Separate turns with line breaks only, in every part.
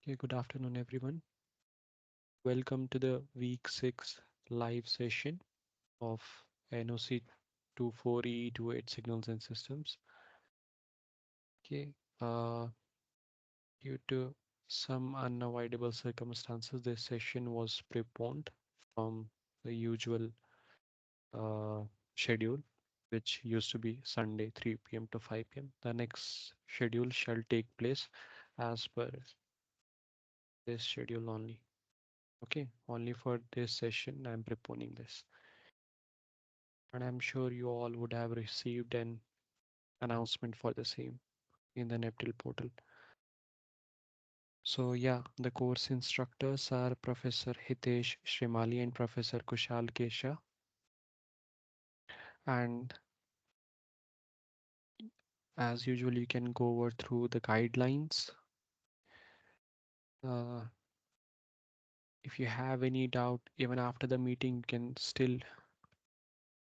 Okay, good afternoon, everyone. Welcome to the week 6 live session of NOC24 EE-28 signals and systems. Okay, due to some unavoidable circumstances, this session was preponed from the usual uh, schedule, which used to be Sunday 3 p.m. to 5 p.m. The next schedule shall take place as per this schedule only. Okay, only for this session I'm preponing this. And I'm sure you all would have received an announcement for the same in the NPTEL portal. So yeah, the course instructors are Professor Hitesh Shrimali and Professor Kushal Kesha. And as usual, you can go over through the guidelines. Uh, if you have any doubt, even after the meeting, you can still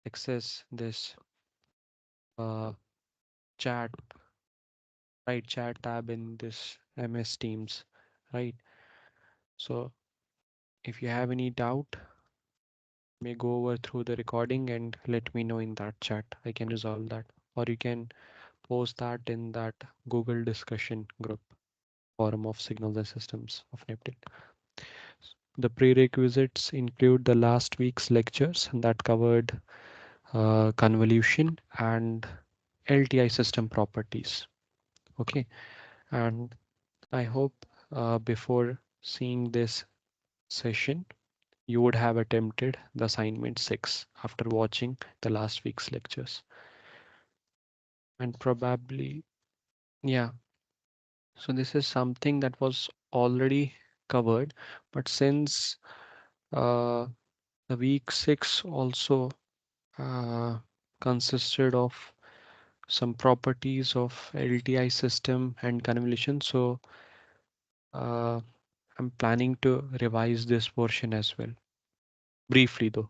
access this uh, chat, right? Chat tab in this MS Teams, right? So if you have any doubt, may go over through the recording and let me know in that chat. I can resolve that. Or you can post that in that Google discussion group forum of signals and systems of NPTEL. The prerequisites include the last week's lectures that covered convolution and LTI system properties. Okay, and I hope before seeing this session, you would have attempted the assignment 6 after watching the last week's lectures. And probably, yeah, so this is something that was already covered, but since uh, the week 6 also uh, consisted of some properties of LTI system and convolution, so uh, I'm planning to revise this portion as well, briefly though.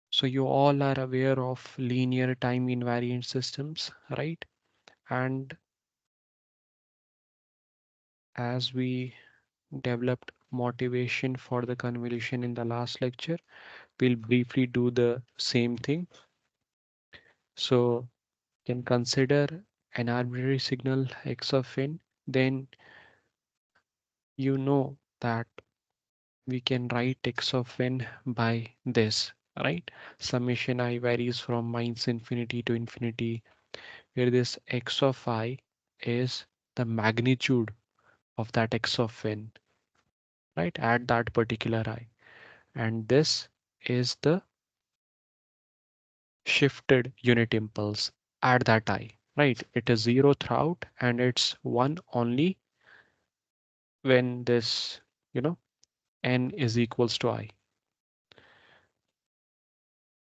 So you all are aware of linear time invariant systems, right? And as we developed motivation for the convolution in the last lecture, we'll briefly do the same thing. So can consider an arbitrary signal x of n, then you know that we can write x of n by this, right? Summation I varies from minus infinity to infinity, where this x of I is the magnitude of that x of n, right? At that particular I. And this is the shifted unit impulse at that I, right? It is zero throughout and it's one only when this, you know, n is equals to I.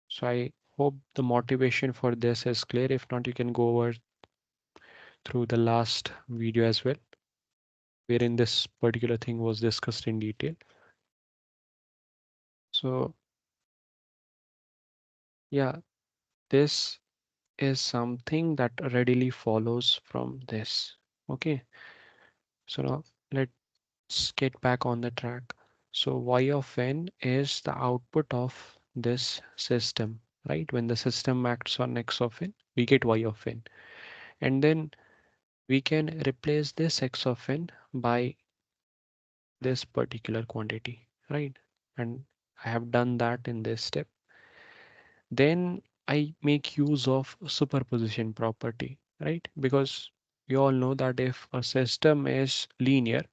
So I hope the motivation for this is clear. If not, you can go over through the last video as well, wherein this particular thing was discussed in detail. So yeah, this is something that readily follows from this. Okay, so now let's get back on the track. So y of n is the output of this system, right? When the system acts on x of n, we get y of n. And then we can replace this x of n by this particular quantity, right? And I have done that in this step. Then I make use of superposition property, right? Because we all know that if a system is linear,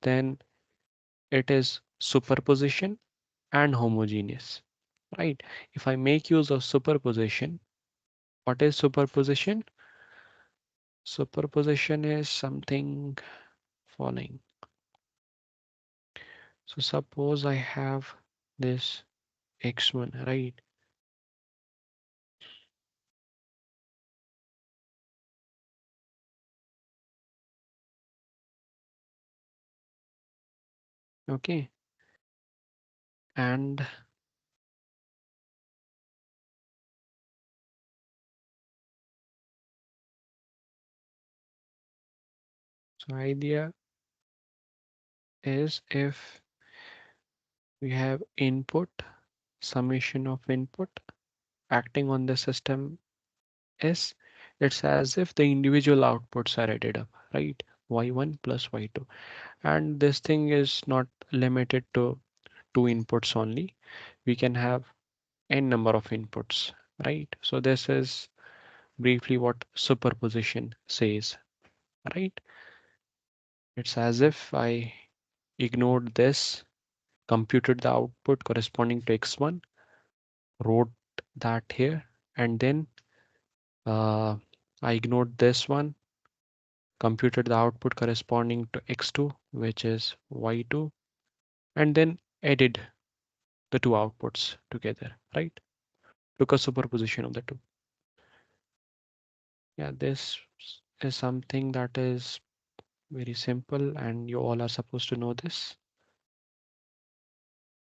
then it is superposition and homogeneous, right? If I make use of superposition, what is superposition? Superposition is something following. So suppose I have this x1, right? Okay. And So idea is if we have input, summation of input acting on the system S, it's as if the individual outputs are added up, right? Y1 plus Y2. And this thing is not limited to two inputs only. We can have n number of inputs, right? So this is briefly what superposition says, right? It's as if I ignored this, computed the output corresponding to x1, wrote that here, and then uh, I ignored this one, computed the output corresponding to x2, which is y2, and then added the two outputs together, right? Took a superposition of the two. Yeah, this is something that is very simple and you all are supposed to know this.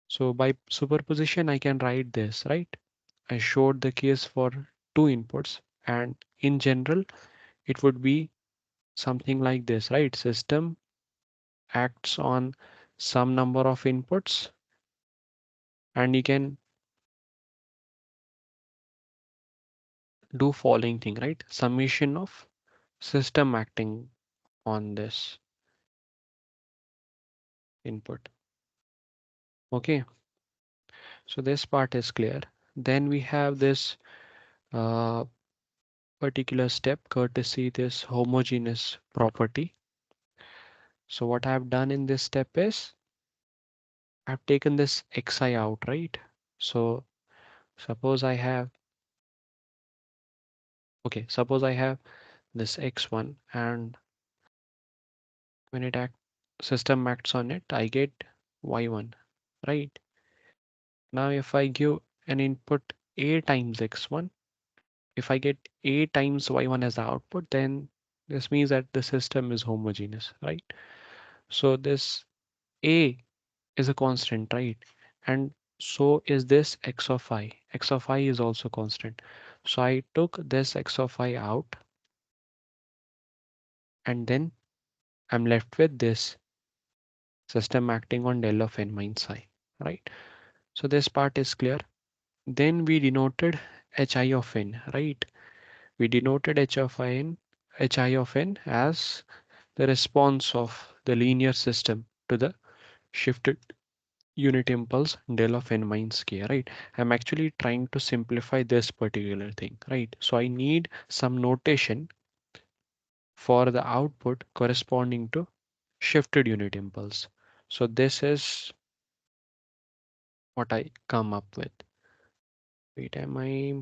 So by superposition, I can write this, right? I showed the case for two inputs, and in general, it would be something like this, right? System acts on some number of inputs, and you can do following thing, right? Summation of system acting on this input. Okay, so this part is clear. Then we have this uh, particular step, courtesy this homogeneous property. So what I've done in this step is I've taken this xi out, right? So suppose I have, okay, suppose I have this x1 and when it act system acts on it, I get y1, right? Now if I give an input a times x1, if I get a times y1 as the output, then this means that the system is homogeneous, right? So this a is a constant, right? And so is this x of I. X of I is also constant. So I took this x of I out and then I'm left with this system acting on del of n minus I, right? So this part is clear. Then we denoted hi of n, right? We denoted hi of n as the response of the linear system to the shifted unit impulse del of n minus k, right? I'm actually trying to simplify this particular thing, right? So I need some notation for the output corresponding to shifted unit impulse. So this is what I come up with. Wait, am I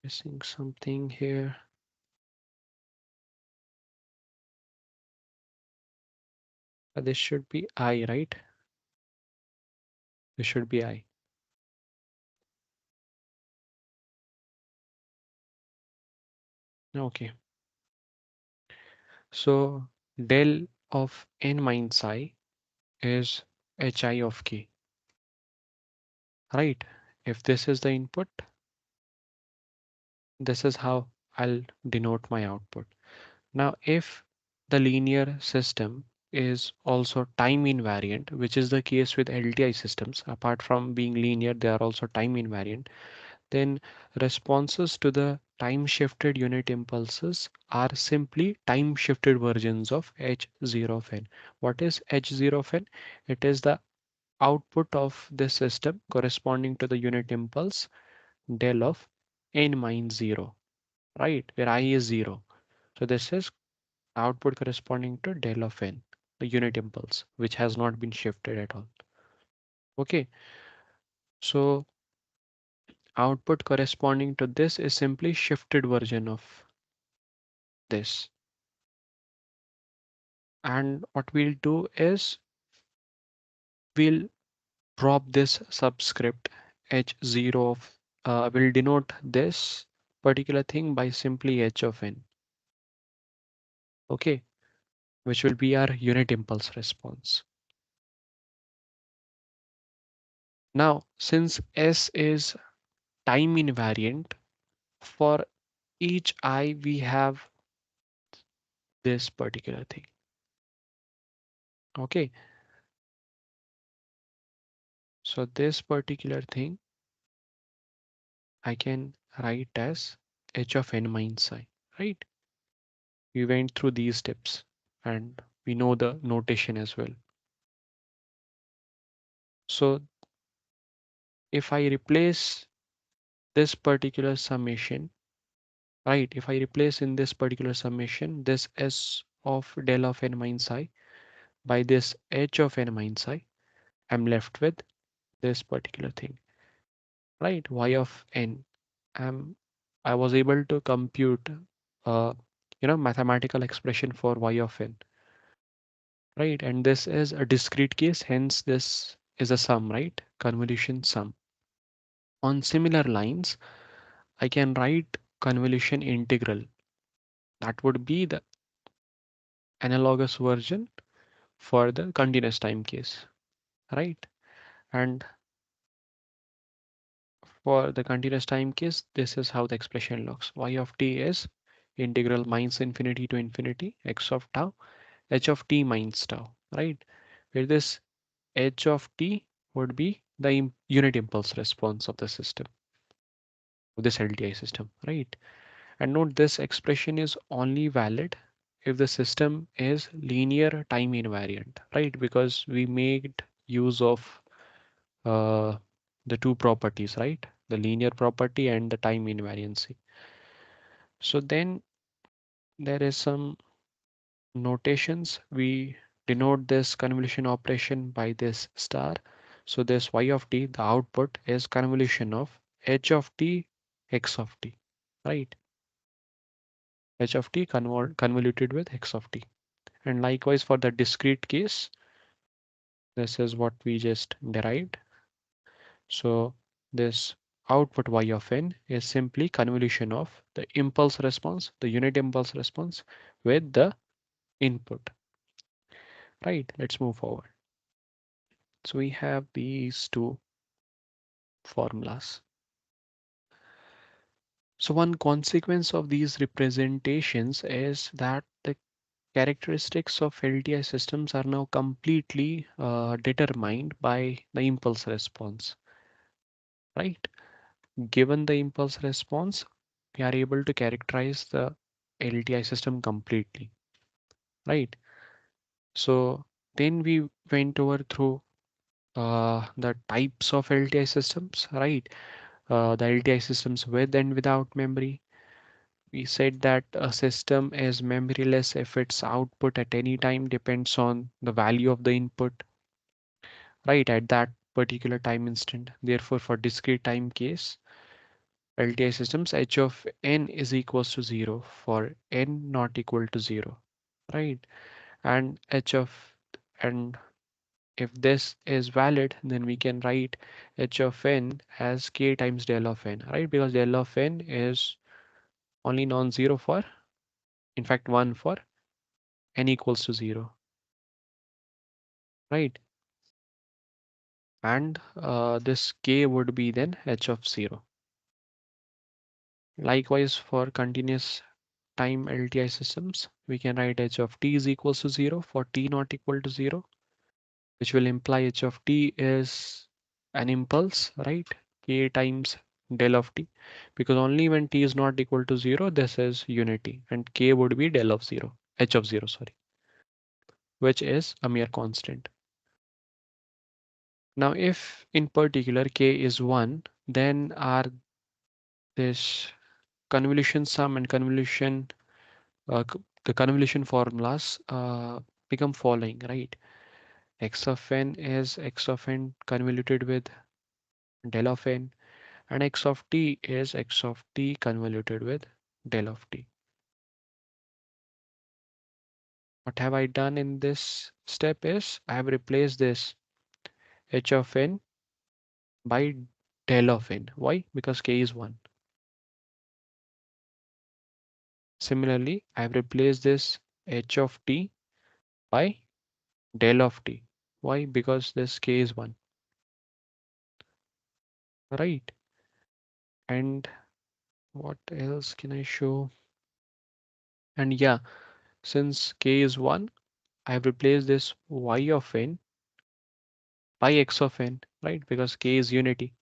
missing something here? This should be I, right? This should be I. Okay. So del of n minus I is hi of k, right? If this is the input, this is how I'll denote my output. Now, if the linear system is also time invariant, which is the case with LTI systems, apart from being linear, they are also time invariant, then responses to the time shifted unit impulses are simply time shifted versions of h0 of n. What is h0 of n? It is the output of this system corresponding to the unit impulse del of n minus 0, right? Where I is 0. So this is output corresponding to del of n, the unit impulse, which has not been shifted at all. Okay, so output corresponding to this is simply shifted version of this. And what we'll do is we'll drop this subscript h0 of, we'll denote this particular thing by simply h of n. Okay, which will be our unit impulse response. Now, since S is time invariant, for each I we have this particular thing. Okay, so this particular thing I can write as h of n minus I, right? We went through these steps and we know the notation as well. So if I replace this particular summation, right? If I replace in this particular summation, this s of del of n minus I by this h of n minus I, I'm left with this particular thing, right? Y of n. I'm, I was able to compute, uh, mathematical expression for y of n, right? And this is a discrete case, hence this is a sum, right? Convolution sum. On similar lines, I can write convolution integral. That would be the analogous version for the continuous time case, right? And for the continuous time case, this is how the expression looks. Y of t is integral minus infinity to infinity x of tau, h of t minus tau, right? Where this h of t would be the unit impulse response of the system, of this LTI system, right? And note this expression is only valid if the system is linear time invariant, right? Because we made use of uh, the two properties, right? The linear property and the time invariancy. So then there is some notations. We denote this convolution operation by this star. So this y of t, the output is convolution of h of t, x of t, right? H of t convoluted with x of t. And likewise for the discrete case, this is what we just derived. So this output y of n is simply convolution of the impulse response, the unit impulse response with the input. Right, let's move forward. So we have these two formulas. So one consequence of these representations is that the characteristics of LTI systems are now completely determined by the impulse response, right? Given the impulse response, we are able to characterize the LTI system completely, right? So then we went over through the types of LTI systems, right? The LTI systems with and without memory. We said that a system is memoryless if its output at any time depends on the value of the input, right, at that particular time instant. Therefore, for discrete time case, LTI systems, h of n is equals to 0 for n not equal to 0, right? And h of, and if this is valid, then we can write h of n as k times del of n, right? Because del of n is only non-zero for, in fact, 1 for n equals to 0, right? And this k would be then h of 0. Likewise, for continuous time LTI systems, we can write h of t is equals to 0 for t not equal to 0, which will imply h of t is an impulse, right? K times del of t, because only when t is not equal to 0, this is unity, and k would be del of 0, h of 0, sorry, which is a mere constant. Now, if in particular k is 1, then our this convolution sum and convolution the convolution formulas become following, right? X of n is x of n convoluted with del of n, and x of t is x of t convoluted with del of t. What have I done in this step is I have replaced this h of n by del of n. Why? Because k is 1. Similarly, I have replaced this h of t by del of t. Why? Because this k is 1, right? And what else can I show? And yeah, since k is 1, I have replaced this y of n by x of n, right? Because k is unity.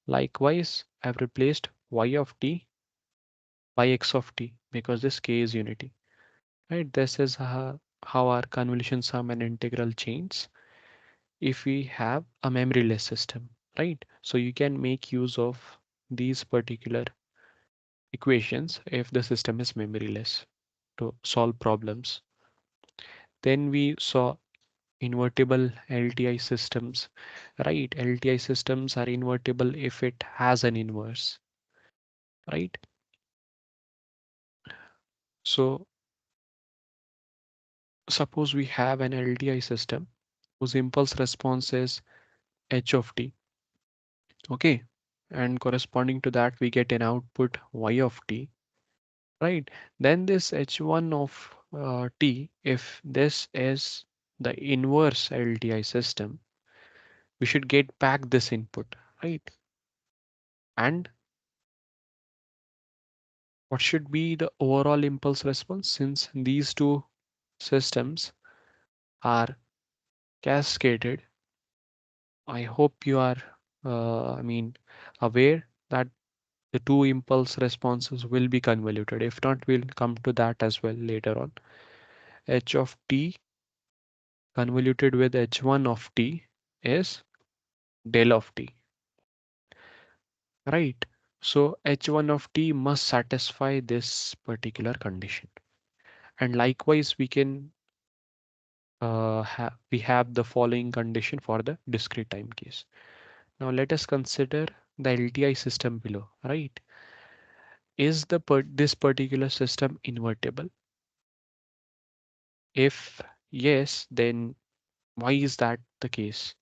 Likewise, I have replaced y of t by x of t because this k is unity, right? This is how our convolution sum and integral chains if we have a memoryless system, right? So you can make use of these particular equations if the system is memoryless to solve problems. Then we saw invertible LTI systems, right? LTI systems are invertible if it has an inverse, right? So suppose we have an LTI system whose impulse response is h of t, okay? And corresponding to that, we get an output y of t, right? Then this h1 of t, if this is the inverse LTI system, we should get back this input, right? And what should be the overall impulse response since these two systems are cascaded? I hope you are, aware that the two impulse responses will be convoluted. If not, we'll come to that as well later on. H of t convoluted with h1 of t is del of t, right? So h1 of t must satisfy this particular condition. And likewise, we have the following condition for the discrete time case. Now let us consider the LTI system below, right? Is this particular system invertible? If yes, then why is that the case?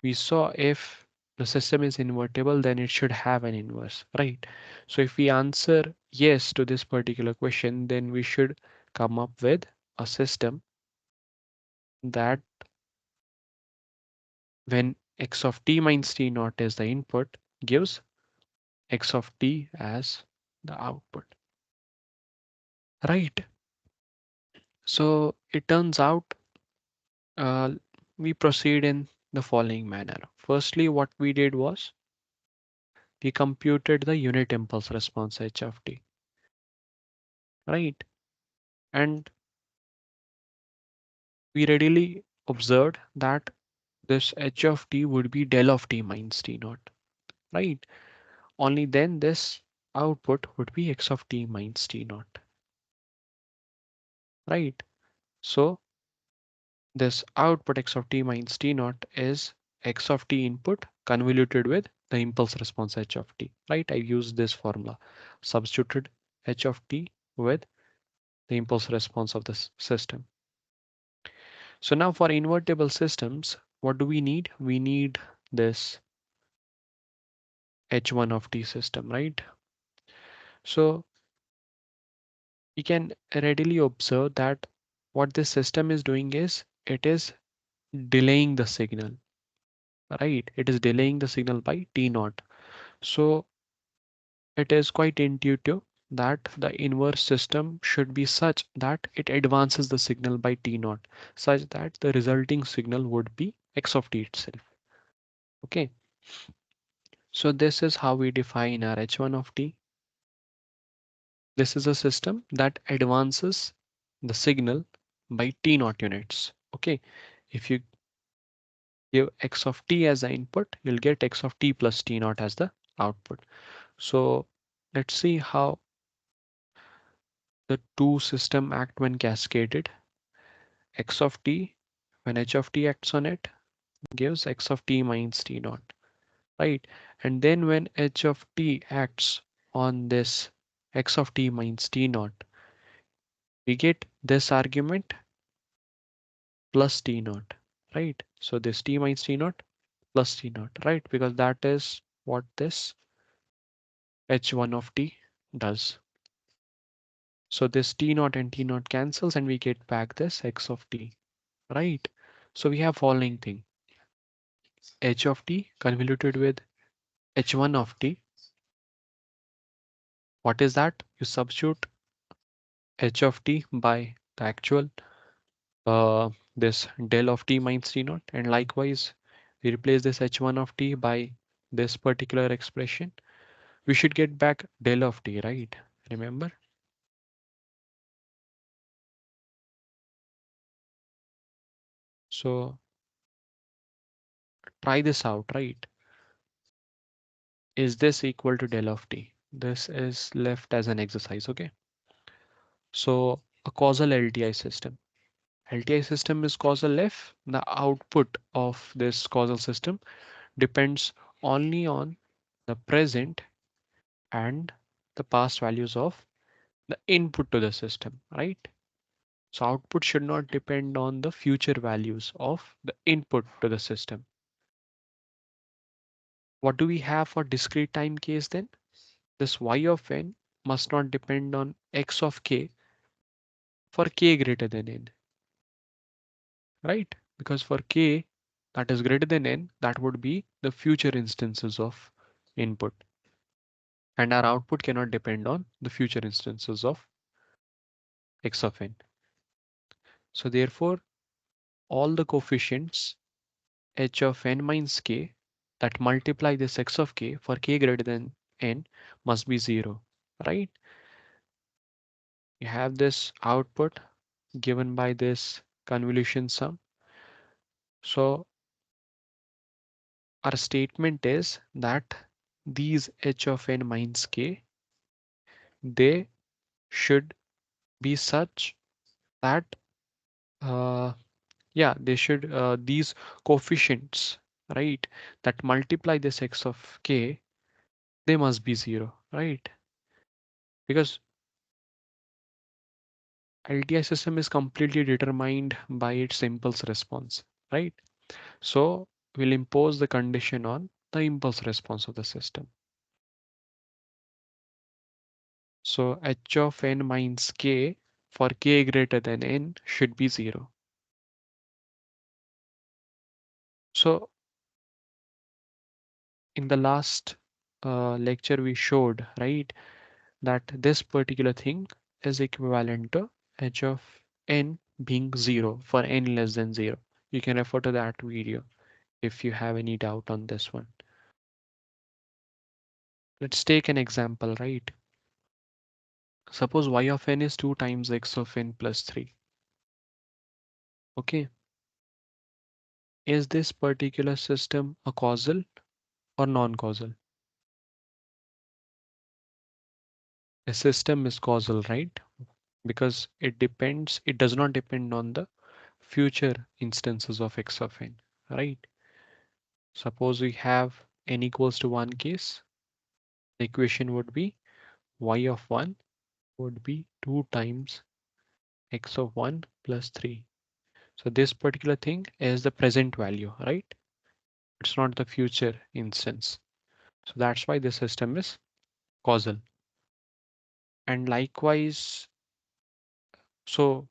We saw if the system is invertible, then it should have an inverse, right? So if we answer yes to this particular question, then we should come up with a system that when x of t minus t naught is the input, gives x of t as the output, right? So it turns out uh, we proceed in the following manner. Firstly, what we did was we computed the unit impulse response h of t, right? And we readily observed that this h of t would be del of t minus t naught, right? Only then this output would be x of t minus t naught, right? So this output x of t minus t naught is x of t input convoluted with the impulse response h of t, right? I used this formula, substituted h of t with the impulse response of this system. So now for invertible systems, what do we need? We need this h1 of t system, right? So we can readily observe that what this system is doing is it is delaying the signal, right? It is delaying the signal by t naught. So it is quite intuitive that the inverse system should be such that it advances the signal by t naught, such that the resulting signal would be x of t itself. Okay, so this is how we define our h1 of t. This is a system that advances the signal by t naught units. Okay, if you give x of t as the input, you'll get x of t plus t naught as the output. So let's see how the two system act when cascaded. X of t, when h of t acts on it, gives x of t minus t naught, right? And then when h of t acts on this x of t minus t naught, we get this argument plus t naught, right? So this t minus t naught plus t naught, right? Because that is what this h1 of t does. So this t naught and t naught cancels and we get back this x of t, right? So we have following thing, h of t convoluted with h1 of t. What is that? You substitute h of t by the actual this del of t minus t naught, and likewise we replace this h1 of t by this particular expression, we should get back del of t, right? Remember? So try this out, right? Is this equal to del of t? This is left as an exercise, okay? So a causal LTI system. LTI system is causal if the output of this causal system depends only on the present and the past values of the input to the system, right? So output should not depend on the future values of the input to the system. What do we have for discrete time case then? This y of n must not depend on x of k for k greater than n, right? Because for k that is greater than n, that would be the future instances of input. And our output cannot depend on the future instances of x of n. So therefore, all the coefficients h of n minus k that multiply this x of k for k greater than n must be 0, right? You have this output given by this convolution sum. So our statement is that these h of n minus k, they should be such that uh, yeah, they should these coefficients, right, that multiply this x of k, they must be 0, right? Because LTI system is completely determined by its impulse response, right? So we'll impose the condition on the impulse response of the system. So h of n minus k for k greater than n should be 0. So in the last lecture we showed, right, that this particular thing is equivalent to h of n being 0 for n less than 0. You can refer to that video if you have any doubt on this one. Let's take an example, right? Suppose y of n is 2 times x of n plus 3. Okay. Is this particular system a causal or non-causal? A system is causal, right? Because it does not depend on the future instances of x of n, right? Suppose we have n equals to 1 case, the equation would be y of 1 would be 2 times x of 1 plus 3. So this particular thing is the present value, right? It's not the future instance. So that's why the system is causal. And likewise, so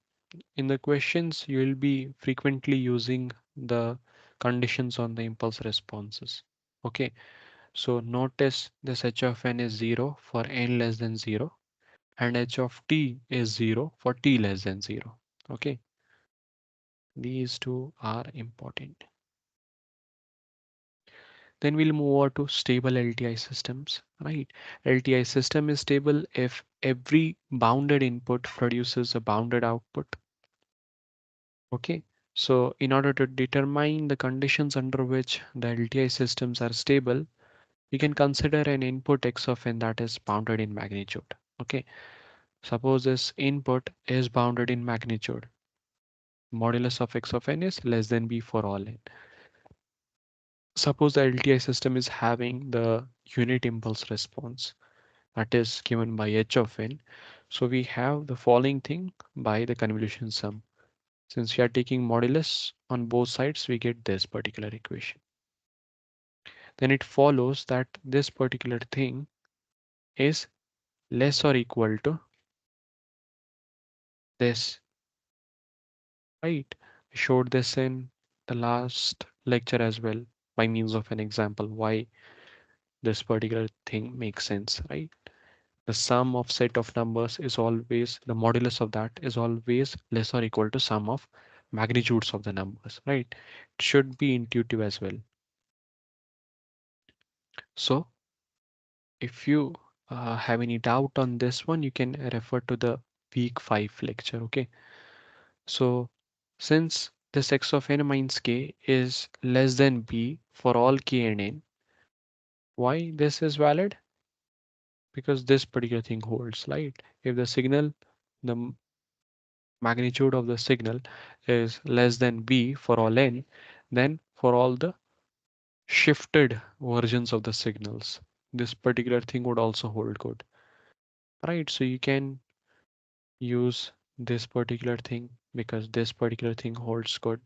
in the questions, you will be frequently using the conditions on the impulse responses. Okay, so notice this h of n is 0 for n less than 0 and h of t is 0 for t less than 0. Okay, these two are important. Then we'll move over to stable LTI systems, right? LTI system is stable if every bounded input produces a bounded output. Okay, so in order to determine the conditions under which the LTI systems are stable, we can consider an input x of n that is bounded in magnitude. Okay, suppose this input is bounded in magnitude. Modulus of x of n is less than b for all n. Suppose the LTI system is having the unit impulse response that is given by h of n. So we have the following thing by the convolution sum. Since we are taking modulus on both sides, we get this particular equation. Then it follows that this particular thing is less or equal to this, right? I showed this in the last lecture as well by means of an example why this particular thing makes sense, right? The sum of set of numbers is always the modulus of that is always less or equal to sum of magnitudes of the numbers, right? It should be intuitive as well. So if you have any doubt on this one, you can refer to the week 5 lecture. Okay. So since this x of n minus k is less than b for all k and n, why this is valid? Because this particular thing holds, right? If the signal, the magnitude of the signal is less than b for all n, then for all the shifted versions of the signals, this particular thing would also hold good, right? So you can use this particular thing because this particular thing holds good.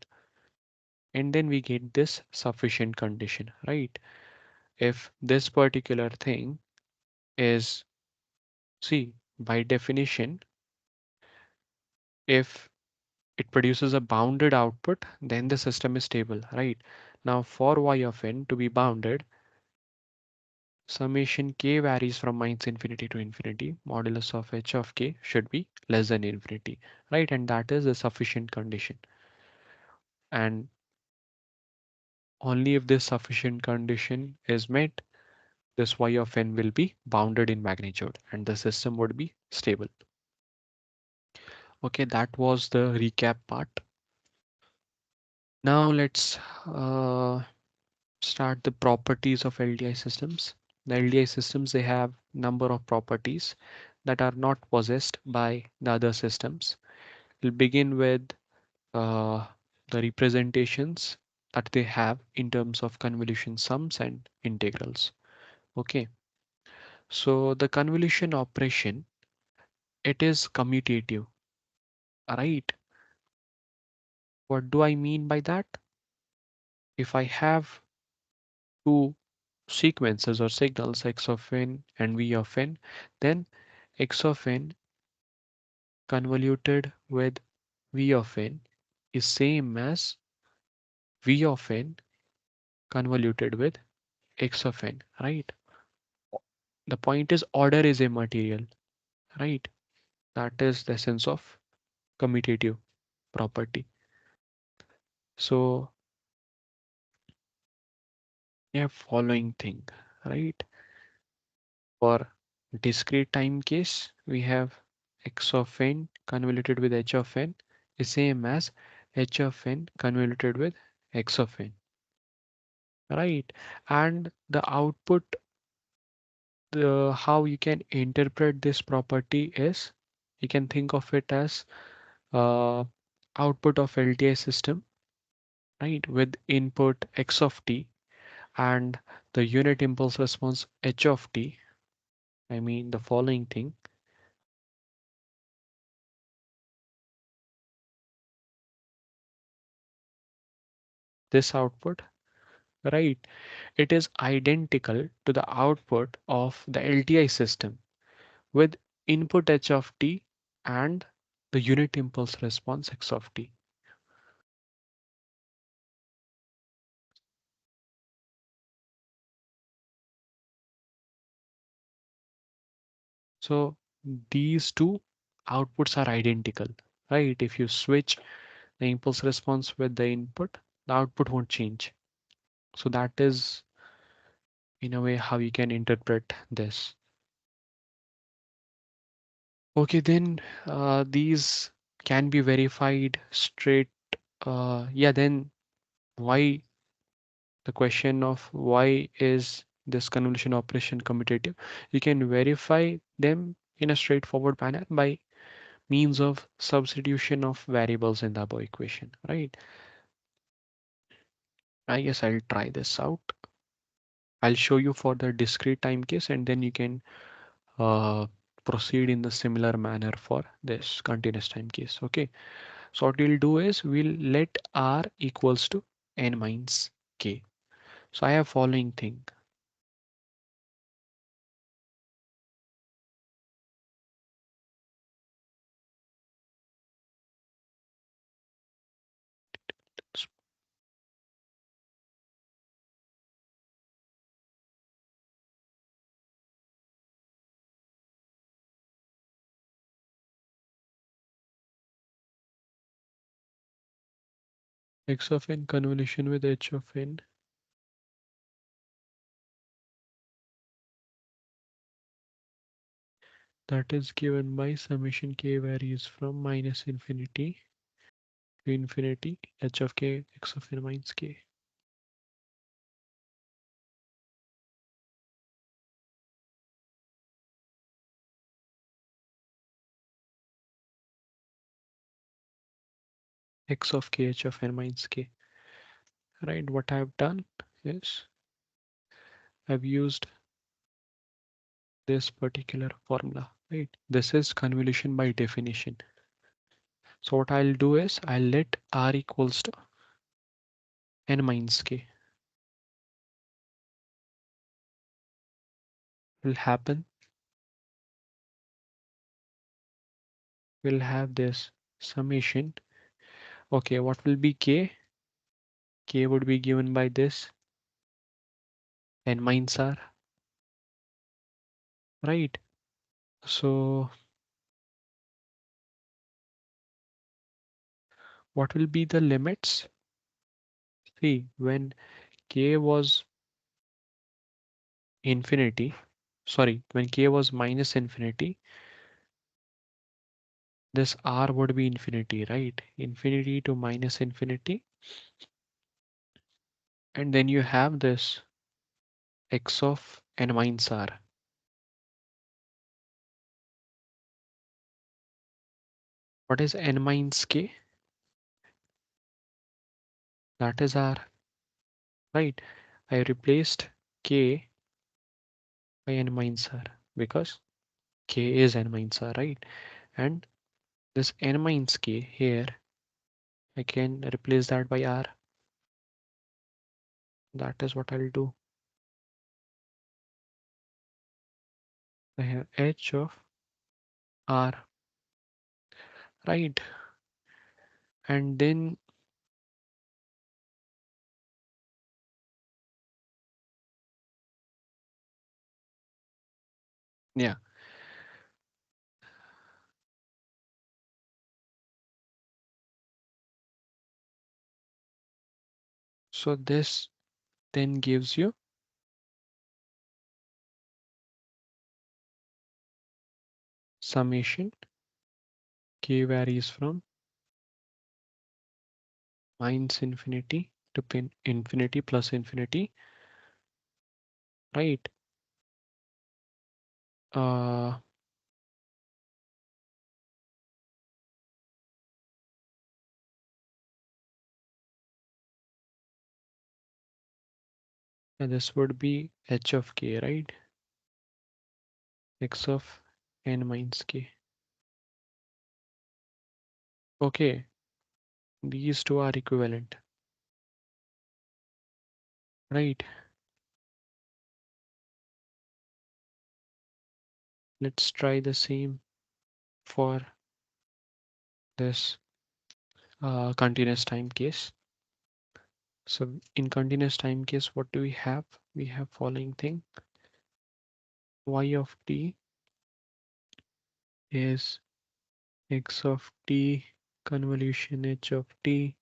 And then we get this sufficient condition, right? If this particular thing is, see, by definition, if it produces a bounded output, then the system is stable, right? Now for y of n to be bounded, summation k varies from minus infinity to infinity. Modulus of h of k should be less than infinity, right? And that is a sufficient condition. And only if this sufficient condition is met, this y of n will be bounded in magnitude and the system would be stable. Okay, that was the recap part. Now let's uh, start the properties of LTI systems. The LTI systems, they have number of properties that are not possessed by the other systems. We'll begin with uh, the representations that they have in terms of convolution sums and integrals. Okay, so the convolution operation, it is commutative, right? What do I mean by that? If I have two sequences or signals x of n and v of n, then x of n convoluted with v of n is same as v of n convoluted with x of n, right? The point is order is immaterial, right? That is the essence of commutative property. So we have following thing, right? For discrete time case, we have x of n convoluted with h of n is same as h of n convoluted with x of n, right? And the output, the how you can interpret this property is, you can think of it as uh, output of LTI system, right? With input x of t and the unit impulse response h of t. I mean the following thing. This output, right? It is identical to the output of the LTI system with input h of t and the unit impulse response x of t. So these two outputs are identical, right? If you switch the impulse response with the input, the output won't change. So that is in a way how you can interpret this. Okay, then these can be verified straight. Yeah, then why, the question of why is this convolution operation commutative? You can verify them in a straightforward manner by means of substitution of variables in the above equation, right? I guess I'll try this out. I'll show you for the discrete time case and then you can uh, proceed in the similar manner for this continuous time case. Okay, so what we'll do is we'll let r equals to n minus k. So I have following thing. x of n convolution with h of n, that is given by summation k varies from minus infinity to infinity h of k x of n minus k. X of k h of n minus k. Right, what I've done is I've used this particular formula, right? This is convolution by definition. So what I'll do is I'll let r equals to n minus k. Will happen. We'll have this summation. Okay, what will be k? K would be given by this n minus r, right? So what will be the limits? See, when k was infinity, sorry, when k was minus infinity, this r would be infinity, right? Infinity to minus infinity. And then you have this x of n minus r. What is n minus k? That is r, right? I replaced k by n minus r because k is n minus r, right? And this n minus k here, I can replace that by r. That is what I'll do. I have h of r, right? And then, yeah, so this then gives you summation k varies from minus infinity to pin infinity plus infinity, right? Uh, and this would be h of k, right? X of n minus k. Okay, these two are equivalent, right? Let's try the same for this continuous time case. So in continuous time case, what do we have? We have following thing. Y of t is x of t convolution h of t,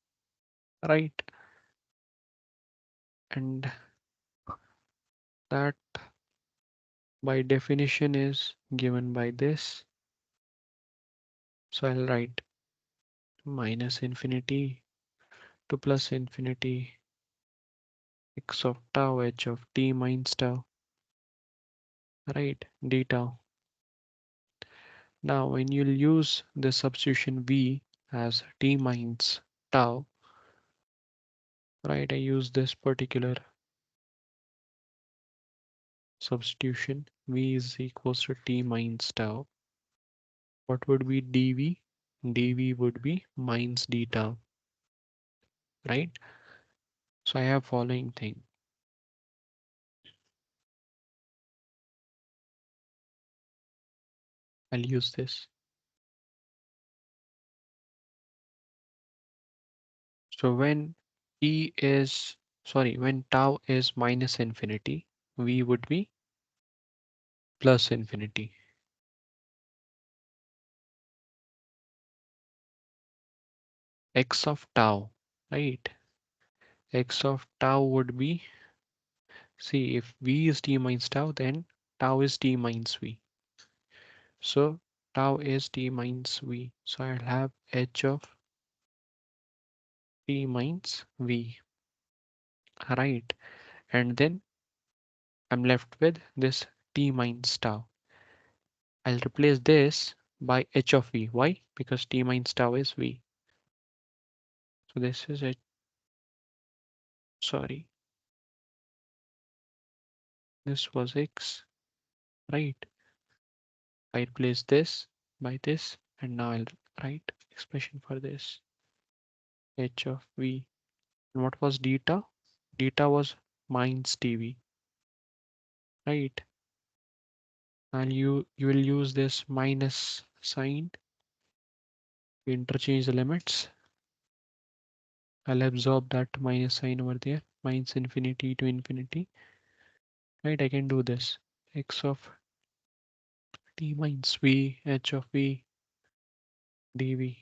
right? And that by definition is given by this. So I'll write minus infinity to plus infinity x of tau h of t minus tau, right? D tau. Now when you'll use the substitution v as t minus tau, right? I use this particular substitution. V is equals to t minus tau. What would be dv? dv would be minus d tau, right? So I have following thing. I'll use this. So when when tau is minus infinity, v would be plus infinity. X of tau, right? X of tau would be, see, if v is t minus tau, then tau is t minus v. So tau is t minus v. So I'll have h of t minus v, right? And then I'm left with this t minus tau. I'll replace this by h of v. Why? Because t minus tau is v. So this is it. Sorry, this was x, right? I replace this by this, and now I'll write expression for this h of v. And what was deta? Deta was minus tv, right? And you will use this minus sign to interchange the limits. I'll absorb that minus sign over there, minus infinity to infinity, right? I can do this x of t minus v h of v dv.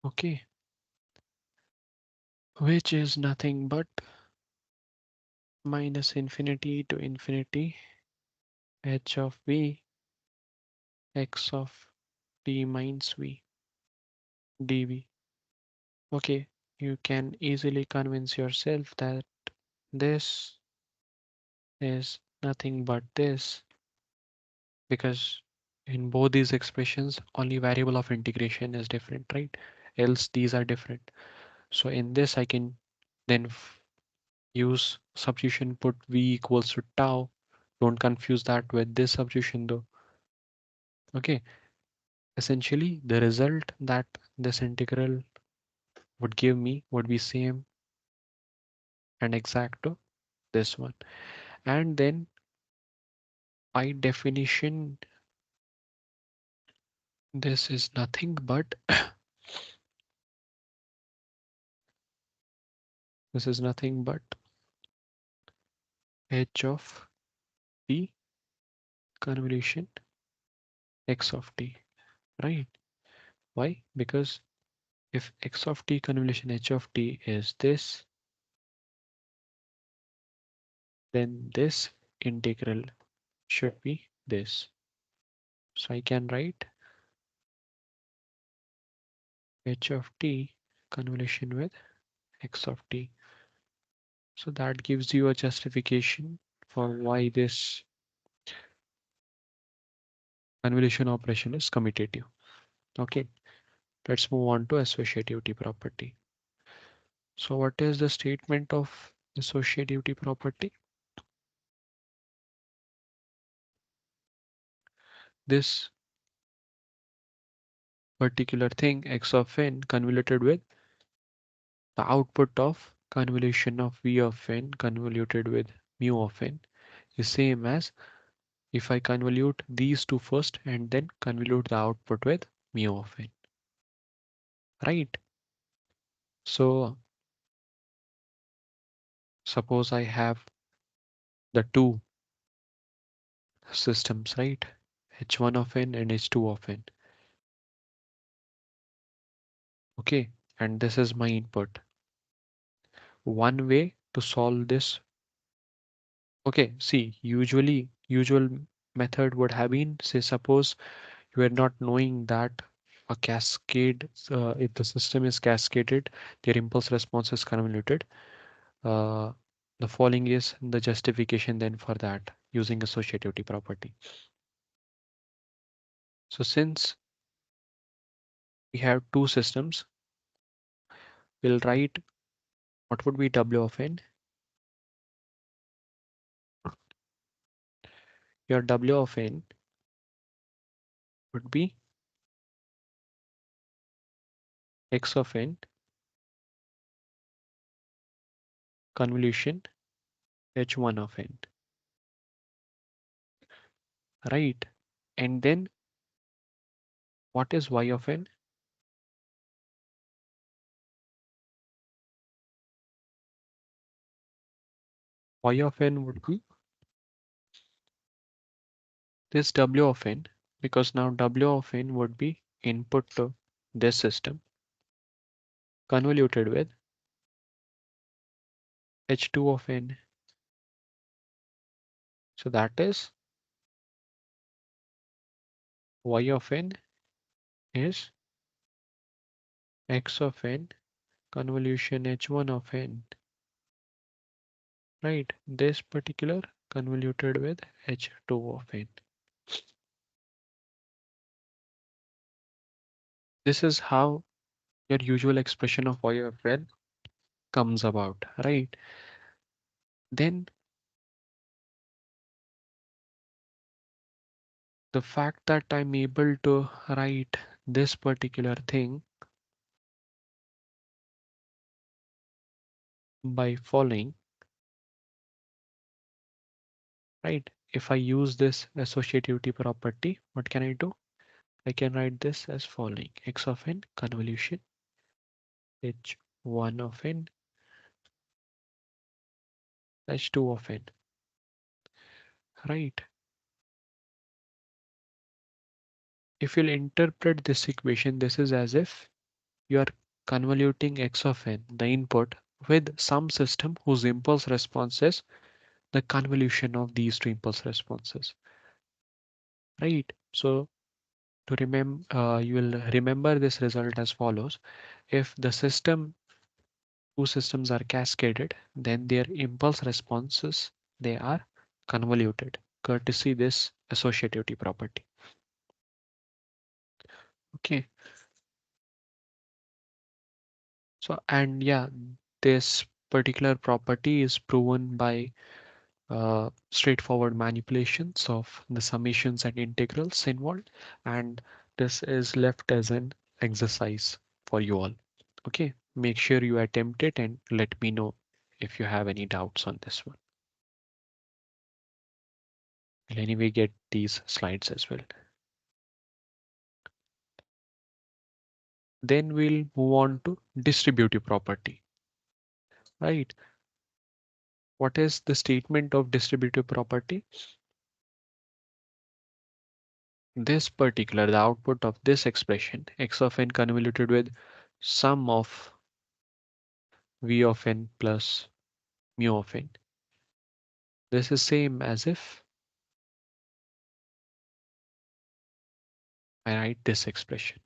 Okay, which is nothing but minus infinity to infinity h of v x of t minus v dv. Okay, you can easily convince yourself that this is nothing but this, because in both these expressions only variable of integration is different, right? Else these are different. So in this I can then use substitution, put v equals to tau. Don't confuse that with this substitution though. Okay, essentially the result that this integral would give me would be same and exact to this one. And then by definition, this is nothing but this is nothing but h of t convolution x of t, right? Why? Because if x of t convolution h of t is this, then this integral should be this. So I can write h of t convolution with x of t. So that gives you a justification for why this convolution operation is commutative. Okay, let's move on to associativity property. So what is the statement of associativity property? This particular thing x of n convoluted with the output of convolution of v of n convoluted with mu of n is same as if I convolute these two first and then convolute the output with mu of n, right? So suppose I have the two systems, right? H1 of n and H2 of n. Okay, and this is my input. One way to solve this. Okay, see, usual method would have been, say, suppose you are not knowing that a cascade, if the system is cascaded, their impulse response is convoluted. Uh, the following is the justification then for that using associativity property. So since we have two systems, we'll write what would be W of n. Your W of n would be x of n convolution h1 of n, right? And then what is y of n? Y of n would be this W of n, because now W of n would be input to this system. convoluted with H2 of n. So that is y of n is x of n convolution h1 of n, right? This particular convoluted with h2 of n. This is how your usual expression of y of n comes about, right? Then the fact that I'm able to write this particular thing by following, right? If I use this associativity property, what can I do? I can write this as following: x of n convolution h1 of n h2 of n, right? If you'll interpret this equation, this is as if you are convoluting x of n, the input, with some system whose impulse response is the convolution of these two impulse responses, right? So to remember, you will remember this result as follows: if the two systems are cascaded, then their impulse responses, they are convoluted, courtesy this associativity property. Okay, so and yeah, this particular property is proven by straightforward manipulations of the summations and integrals involved, and this is left as an exercise for you all. Okay, make sure you attempt it and let me know if you have any doubts on this one. I'll anyway get these slides as well. Then we'll move on to distributive property, right? What is the statement of distributive property? This particular, the output of this expression, x of n convoluted with sum of v of n plus mu of n. This is same as if I write this expression,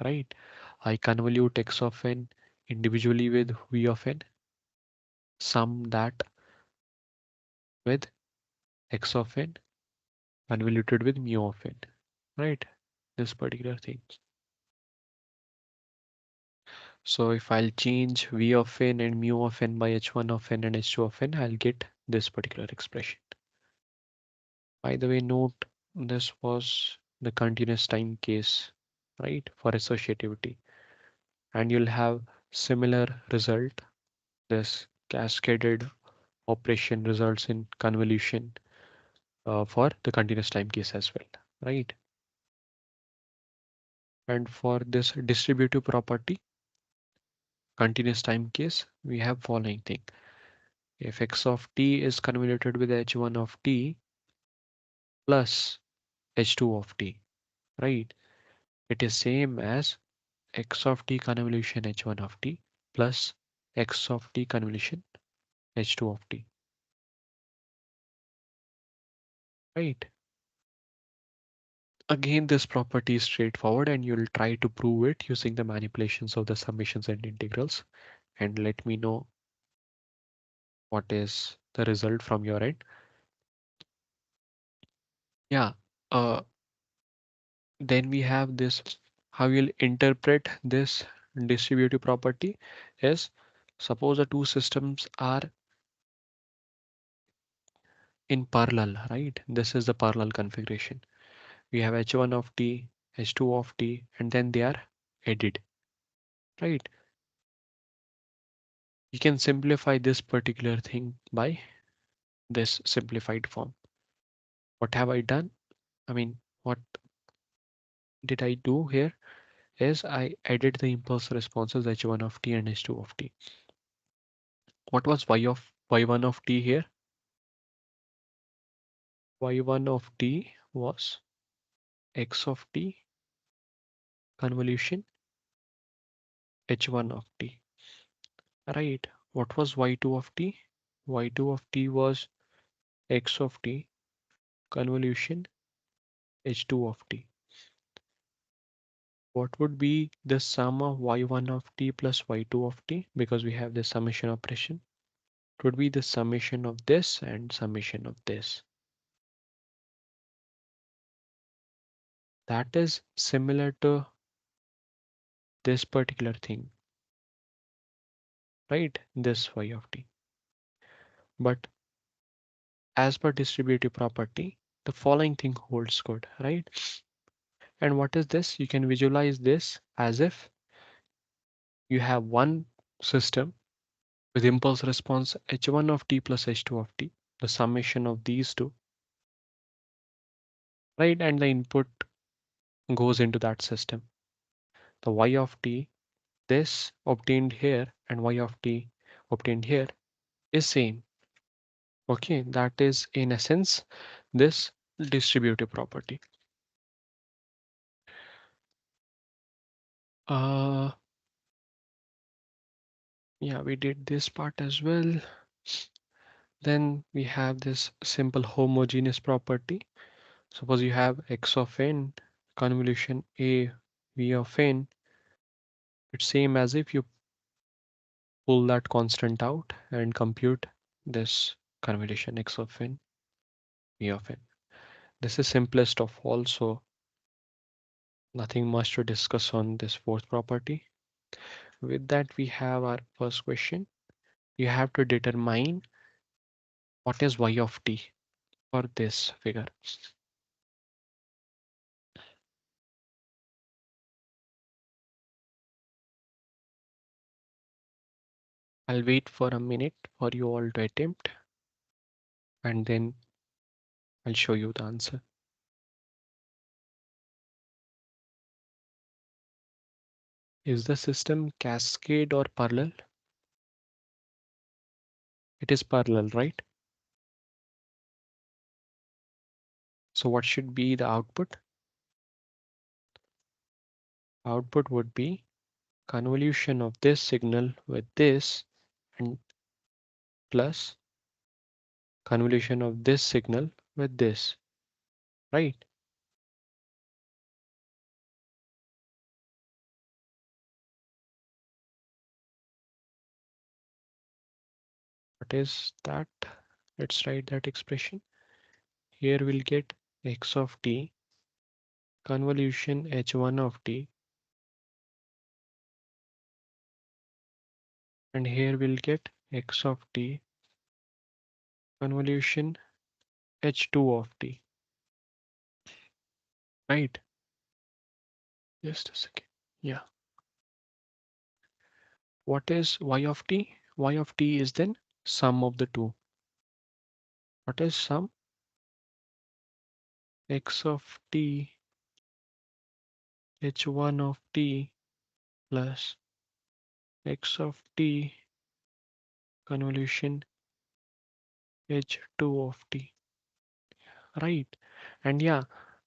right? I convolute x of n individually with v of n, sum that with x of n convoluted with mu of n, right? This particular thing. So if I'll change v of n and mu of n by h1 of n and h2 of n, I'll get this particular expression. By the way, note this was the continuous time case, right, for associativity, and you'll have similar result. This cascaded operation results in convolution for the continuous time case as well, right? And for this distributive property, continuous time case, we have following thing. If x of t is convoluted with h1 of t plus h2 of t, right? It is same as x of t convolution h1 of t plus x of t convolution h2 of t, right? Again, this property is straightforward and you'll try to prove it using the manipulations of the summations and integrals, and let me know what is the result from your end. Yeah, uh, then we have this, how you'll interpret this distributive property is, suppose the two systems are in parallel, right? This is the parallel configuration. We have h1 of t, h2 of t, and then they are added, right? You can simplify this particular thing by this simplified form. What have I done? I mean, what did I do here is I added the impulse responses h1 of t and h2 of t. What was y1 of t here? Y1 of t was x of t convolution h1 of t. right? What was y2 of t? Y2 of t was x of t convolution h2 of t. What would be the sum of y1 of t plus y2 of t? Because we have the summation operation. It would be the summation of this and summation of this. That is similar to this particular thing, right? This y of t. But as per distributive property, the following thing holds good, right? And what is this? You can visualize this as if you have one system with impulse response h1 of t plus h2 of t, the summation of these two, right? And the input goes into that system. The y of t, this obtained here and y of t obtained here is same. Okay, that is in essence this distributive property. Uh, yeah, we did this part as well. Then we have this simple homogeneous property. Suppose you have x of n convolution a v of n. It's same as if you pull that constant out and compute this convolution x of n v of n. This is simplest of all, so nothing much to discuss on this fourth property. With that, we have our first question. You have to determine what is y of t for this figure. I'll wait for a minute for you all to attempt and then I'll show you the answer. Is the system cascade or parallel? It is parallel, right? So what should be the output? Output would be convolution of this signal with this and plus convolution of this signal with this, right? What is that? Let's write that expression. Here we'll get x of t convolution h1 of t, and here we'll get x of t convolution h2 of t, right? Just a second. Yeah. What is y of t? Y of t is then sum of the two. What is sum? X of t h1 of t plus x of t convolution h2 of t, right? And yeah,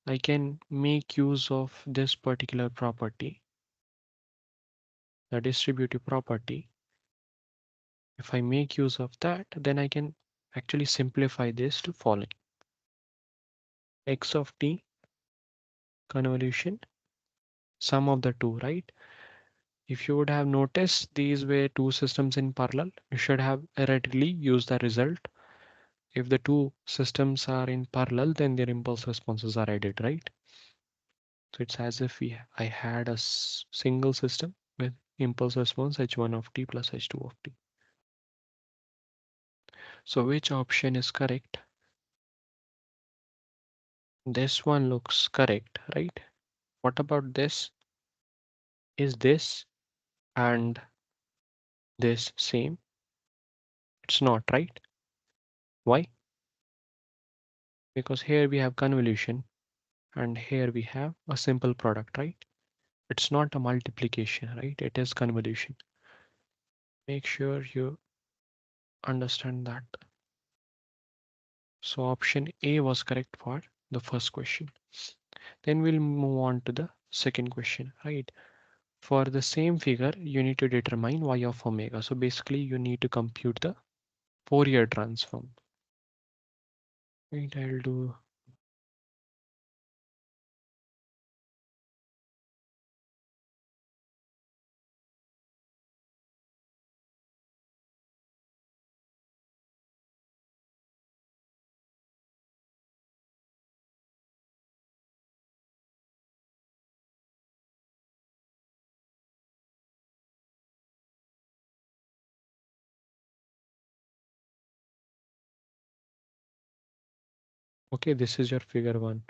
I can make use of this particular property, the distributive property. If I make use of that, then I can actually simplify this to following: x of t convolution sum of the two, right? If you would have noticed these were two systems in parallel, you should have readily used the result. If the two systems are in parallel, then their impulse responses are added, right? So it's as if I had a single system with impulse response h1 of t plus h2 of t. So which option is correct? This one looks correct, right? What about this? Is this and this same? It's not, right? Why? Because here we have convolution and here we have a simple product, right? It's not a multiplication, right? It is convolution. Make sure you understand that. So option A was correct for the first question. Then we'll move on to the second question, right? For the same figure, you need to determine y of omega. So basically, you need to compute the Fourier transform. Right, I'll do. Okay, this is your figure 1.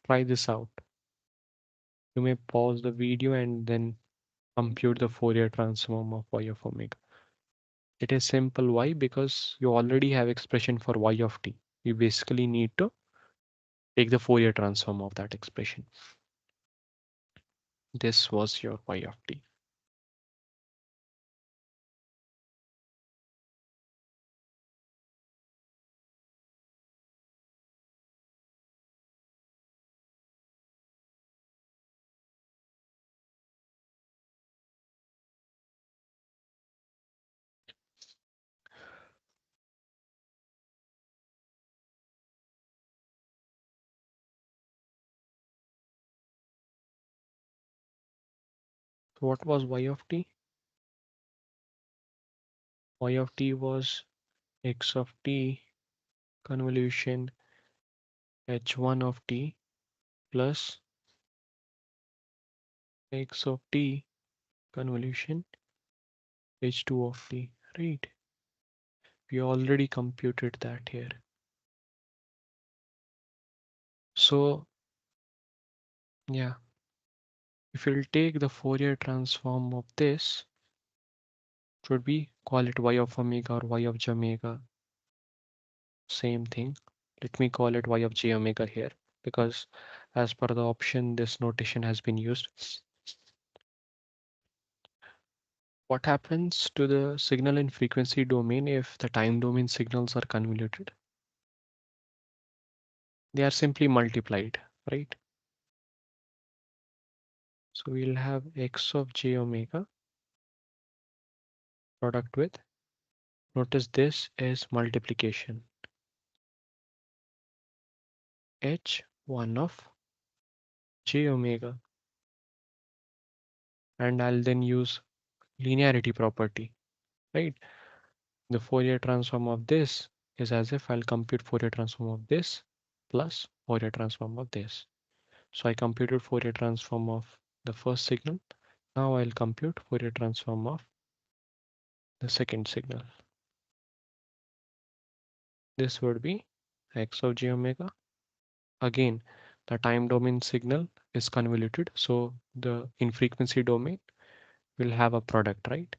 Try this out. You may pause the video and then compute the Fourier transform of y of omega. It is simple. Why? Because you already have expression for y of t. You basically need to take the Fourier transform of that expression. This was your y of t. So what was y of t? Y of t was x of t convolution h1 of t plus x of t convolution h2 of t, right? We already computed that here. So yeah, if you'll take the Fourier transform of this, should we call it y of omega or y of j omega? Same thing. Let me call it y of j omega here because as per the option, this notation has been used. What happens to the signal in frequency domain if the time domain signals are convoluted? They are simply multiplied, right? So we'll have x of j omega product with, notice this is multiplication, h1 of j omega, and I'll then use linearity property, right? The Fourier transform of this is as if I'll compute Fourier transform of this plus Fourier transform of this. So I computed Fourier transform of the first signal. Now I'll compute Fourier transform of the second signal. This would be x of j omega. Again, the time domain signal is convoluted, so the infrequency domain will have a product, right?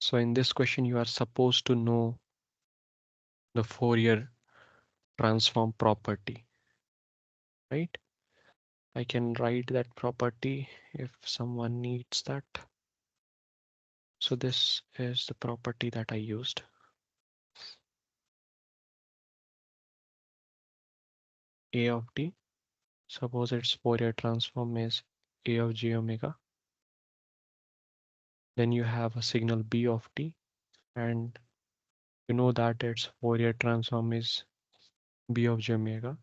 So in this question, you are supposed to know the Fourier transform property, right? I can write that property if someone needs that. So this is the property that I used. A of t, suppose its Fourier transform is A of j omega. Then you have a signal B of t, and you know that its Fourier transform is B of j omega.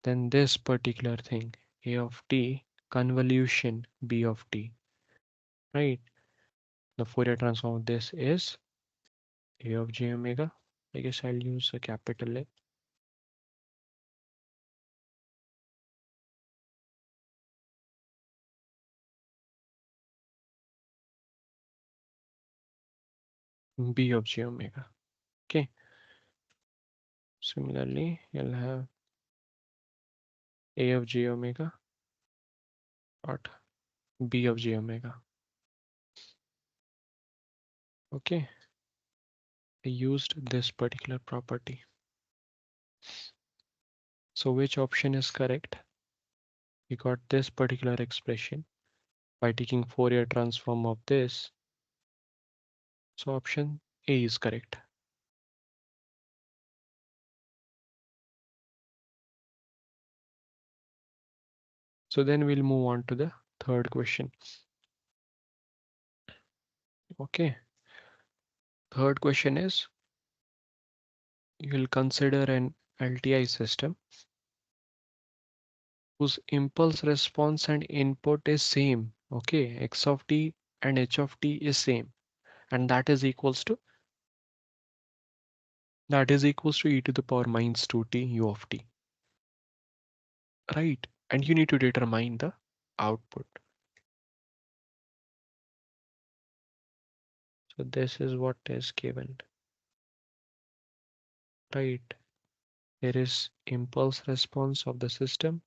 Then this particular thing, A of t convolution B of t, right? The Fourier transform of this is A of j omega. I guess I'll use a capital A. B of j omega. Okay. Similarly, you'll have A of j omega dot B of j omega. Okay. I used this particular property. So which option is correct? We got this particular expression by taking Fourier transform of this. So option A is correct. So then we'll move on to the third question. Okay. Third question is, you'll consider an LTI system whose impulse response and input is same. Okay. X of t and h of t is same. And that is equals to e to the power minus 2t u of t. Right. And you need to determine the output. So this is what is given. Right. There is impulse response of the system.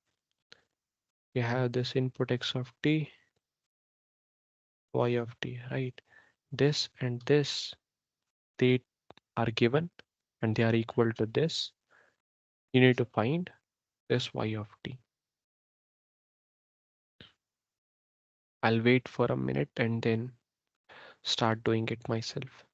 You have this input x of t, y of t, right? This and this, they are given and they are equal to this. You need to find this y of t. I'll wait for a minute and then start doing it myself.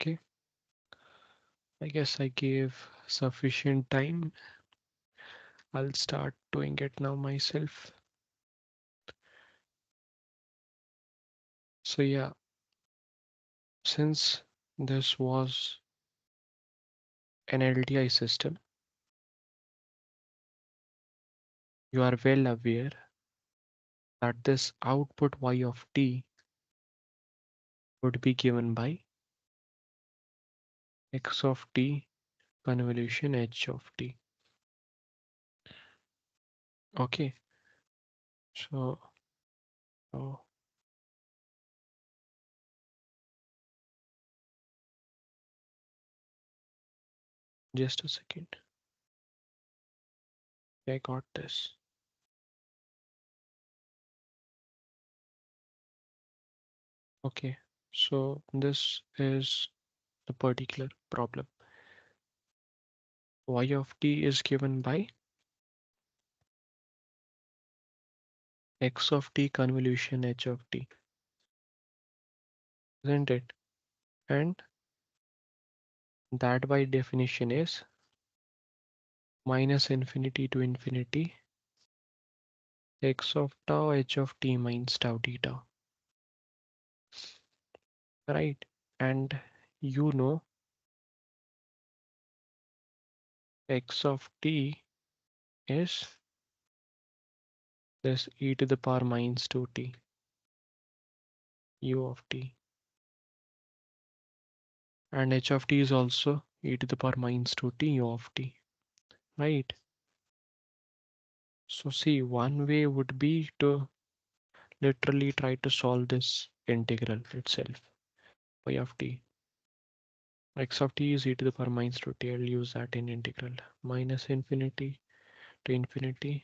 Okay, I guess I gave sufficient time. I'll start doing it now myself. So yeah, since this was an LTI system, you are well aware that this output y of t would be given by x of t convolution h of t. Okay, so oh, just a second. I got this. Okay, so this is the particular problem. Y of t is given by x of t convolution h of t, isn't it? And that by definition is minus infinity to infinity x of tau h of t minus tau d tau, right? And you know x of t is this e to the power minus 2t u of t, and h of t is also e to the power minus 2t u of t, right? So see, one way would be to literally try to solve this integral itself. Y of t, x of t is e to the power minus 2t. I'll use that in integral minus infinity to infinity.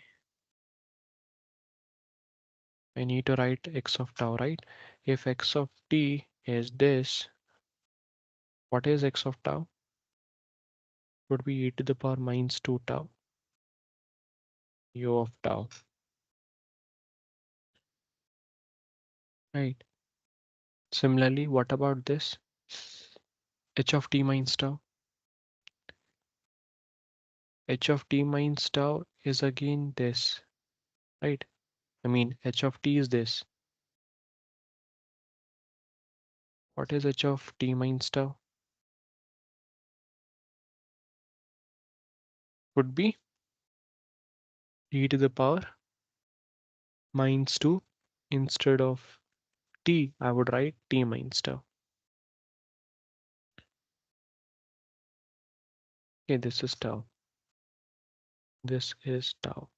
I need to write x of tau, right? If x of t is this, what is x of tau? Would be e to the power minus 2 tau u of tau, right? Similarly, what about this? H of t minus tau. H of t minus tau is again this, right? I mean, h of t is this. What is h of t minus tau? would be e to the power minus 2. Instead of t, I would write t minus tau. Okay, this is tau. This is tau.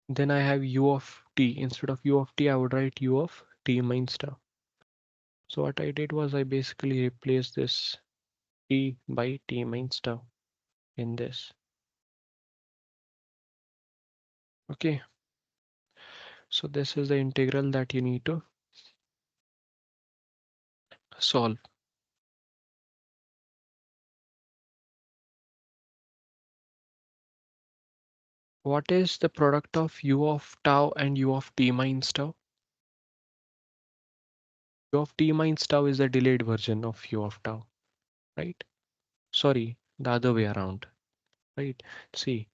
Then I have u of t. Instead of u of t, I would write u of t minus tau. So what I did was I basically replaced this t by t minus tau in this. Okay, so this is the integral that you need to solve. What is the product of u of tau and u of t minus tau? U of t minus tau is the delayed version of u of tau, right? Sorry, the other way around, right? See,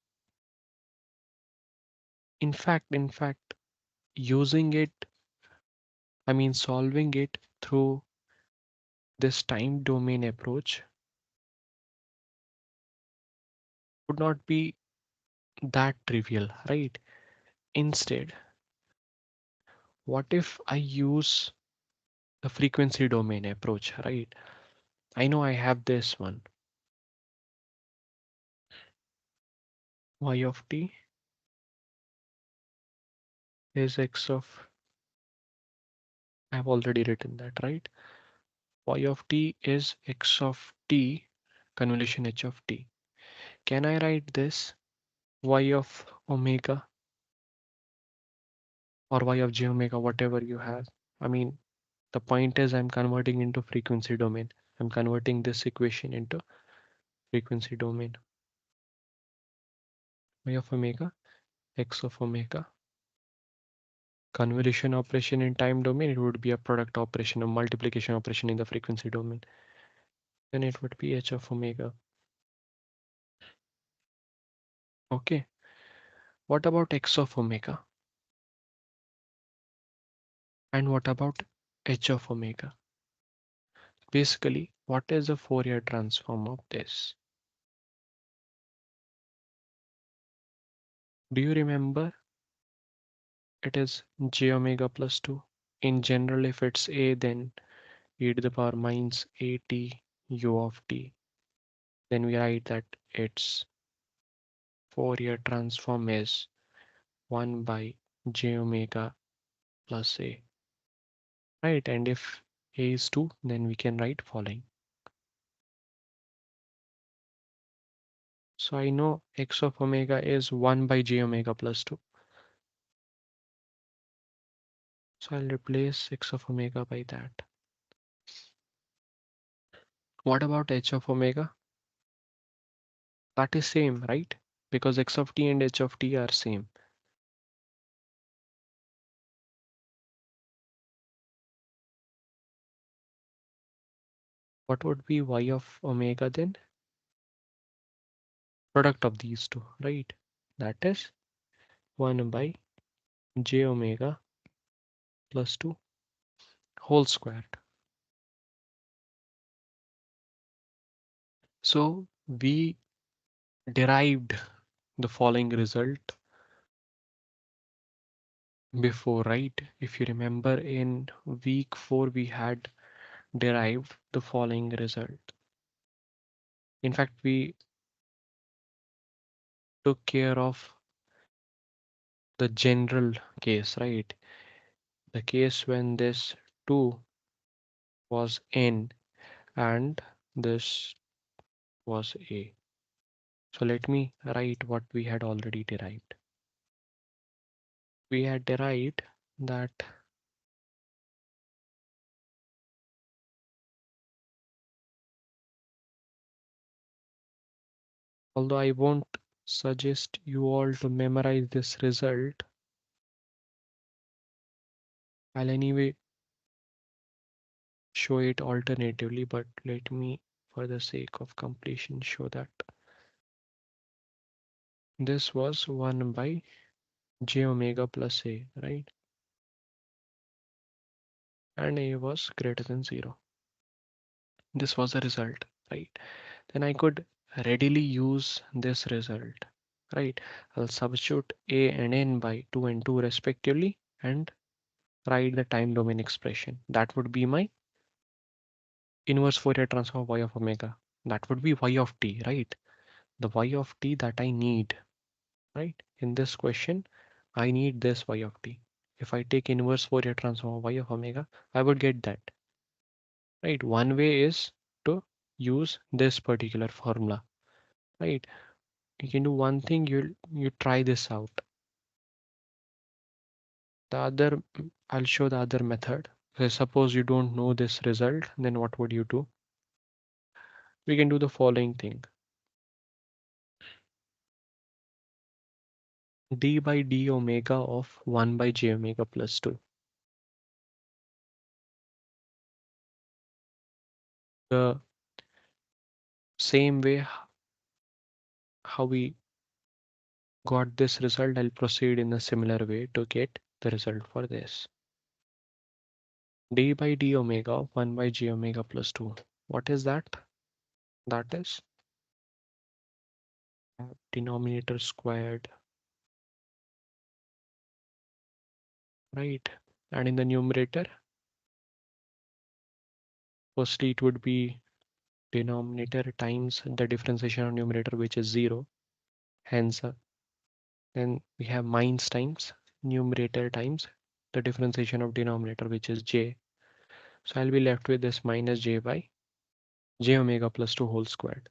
in fact, using it, I mean solving it through this time domain approach would not be that trivial, right? Instead, what if I use the frequency domain approach, right? I know I have this one, y of t is x of, I've already written that, right? Y of t is x of t convolution h of t. Can I write this y of omega or y of j omega, whatever you have? I mean, the point is I'm converting into frequency domain. I'm converting this equation into frequency domain. Y of omega, x of omega. Convolution operation in time domain, it would be a product operation, a multiplication operation in the frequency domain. Then it would be h of omega. Okay. What about x of omega? And what about h of omega? Basically, what is the Fourier transform of this? Do you remember? It is j omega plus 2. In general, if it's a, then e to the power minus at u of t. Then we write that its Fourier transform is 1 by j omega plus a. Right, and if a is 2, then we can write following. So I know x of omega is 1 by j omega plus 2. So I'll replace x of omega by that. What about h of omega? That is same, right? Because x of t and h of t are same. What would be y of omega then? Product of these two, right? That is 1 by j omega plus 2 whole squared. So we derived the following result before, right? If you remember, in week 4 we had derived the following result. In fact, we took care of the general case, right? The case when this 2 was n and this was a. So let me write what we had already derived. We had derived that although I won't suggest you all to memorize this result, I'll anyway show it alternatively, but let me, for the sake of completion, show that this was 1 by j omega plus a, right? And a was greater than 0. This was the result, right? then I could readily use this result, right? I'll substitute a and n by 2 and 2 respectively and write the time domain expression. That would be my inverse Fourier transform of y of omega. That would be y of t, right? The y of t that I need, right? In this question, I need this y of t. If I take inverse Fourier transform of y of omega, I would get that, right? One way is to use this particular formula, right? You can do one thing, you try this out. The other, I'll show the other method. So suppose you don't know this result, then what would you do? We can do the following thing. D by d omega of 1 by j omega plus 2. The same way how we got this result, I'll proceed in a similar way to get the result for this. D by d omega of 1 by j omega plus 2. What is that? That is denominator squared, right? And in the numerator, firstly it would be denominator times the differentiation of numerator, which is 0. Hence, then we have minus times numerator times the differentiation of denominator, which is j. So I'll be left with this minus j by j omega plus 2 whole squared.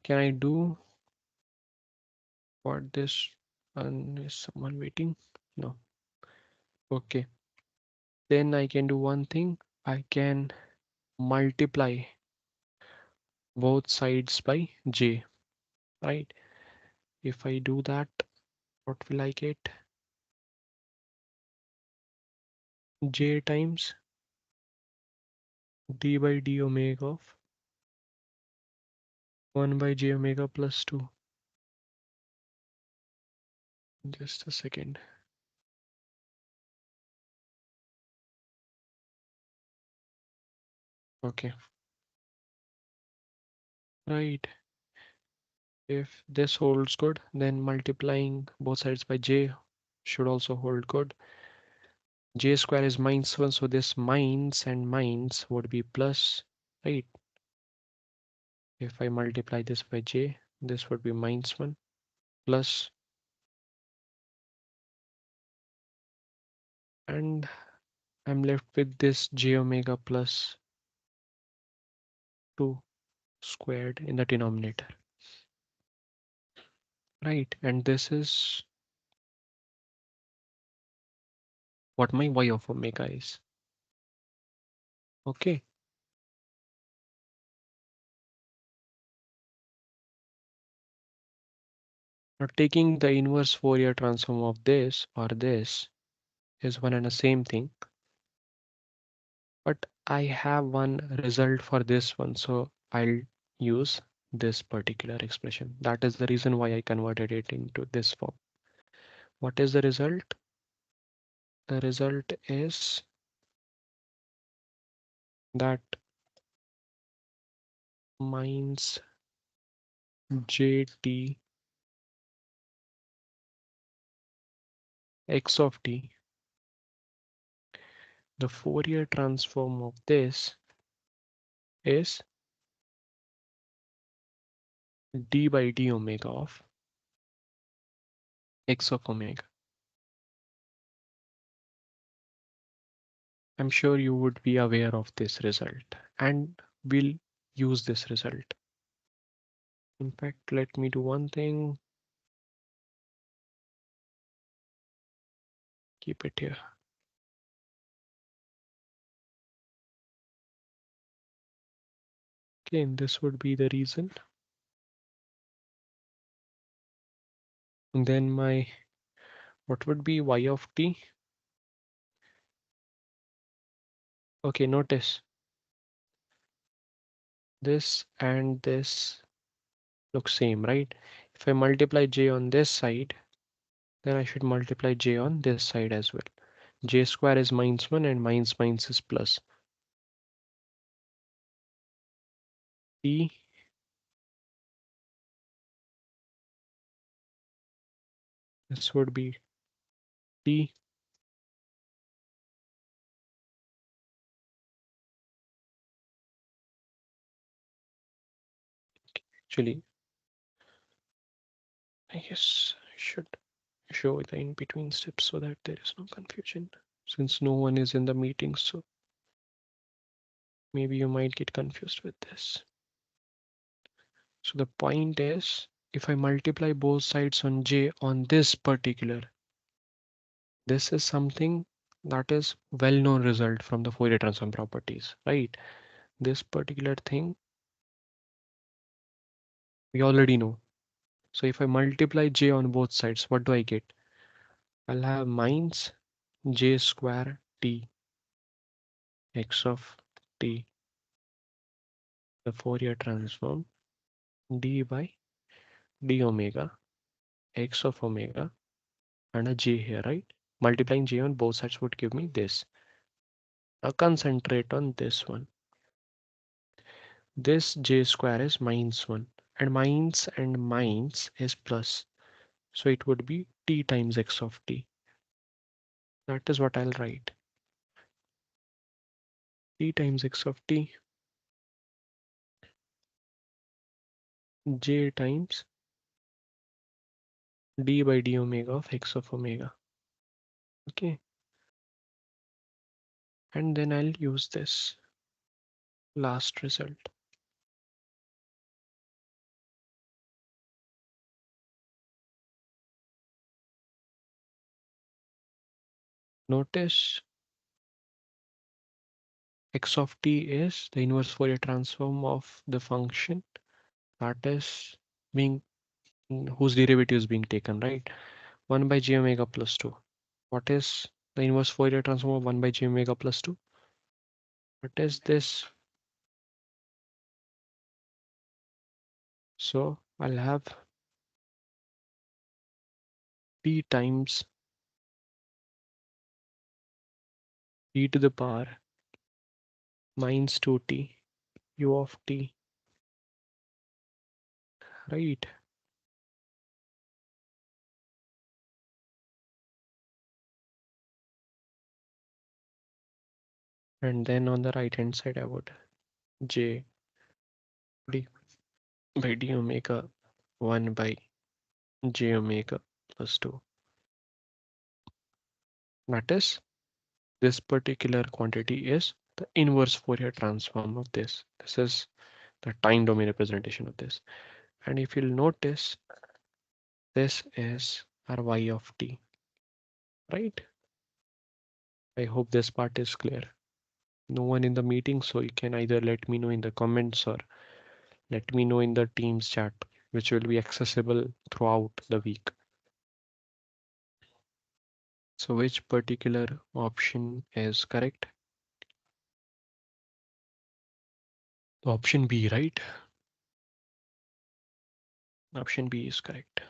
Can I do what this? And is someone waiting? No. Okay. Then I can do one thing. I can multiply both sides by j, right? If I do that, what will I get? J times d by d omega of 1 by j omega plus 2. Just a second. Okay, right. If this holds good, then multiplying both sides by j should also hold good. J square is minus 1, so this minus and minus would be plus, right? If I multiply this by j, this would be minus 1 plus, and I'm left with this j omega plus 2 squared in the denominator, right? And this is what my y of omega is. Okay. Now taking the inverse Fourier transform of this or this is one and the same thing, but I have one result for this one, so I'll use this particular expression. That is the reason why I converted it into this form. What is the result? The result is that minus jt x of t. The Fourier transform of this is d by d omega of x of omega. I'm sure you would be aware of this result and will use this result. In fact, let me do one thing. Keep it here. Okay, and this would be the reason. And then my, what would be y of t? Okay, notice this and this look same, right? If I multiply j on this side, then I should multiply j on this side as well. J square is -1 and minus is plus. T this would be T actually I guess I should show the in between steps so that there is no confusion since no one is in the meeting, so maybe you might get confused with this. So the point is, if I multiply both sides on j on this particular, this is something that is well-known result from the Fourier transform properties, right? This particular thing we already know. So if I multiply j on both sides, what do I get? I'll have minus j square t x of t, the Fourier transform d by d omega x of omega and a j here, right? Multiplying j on both sides would give me this. Now concentrate on this one. This j square is -1 and minus is plus. So it would be t times x of t. That is what I'll write. T times x of t, j times d by d omega of x of omega. Okay. And then I'll use this last result. Notice x of t is the inverse Fourier transform of the function that is being whose derivative is being taken, right? 1 by j omega plus 2. What is the inverse Fourier transform of 1 by j omega plus 2? What is this? So I'll have p times e to the power minus 2t u of t, right? And then on the right hand side, I would j d by d omega 1 by j omega plus 2. That is, this particular quantity is the inverse Fourier transform of this. This is the time domain representation of this. And if you'll notice, this is our y of t, right? I hope this part is clear. No one in the meeting, so you can either let me know in the comments or let me know in the Teams chat, which will be accessible throughout the week. So which particular option is correct? Option B, right? Option B is correct.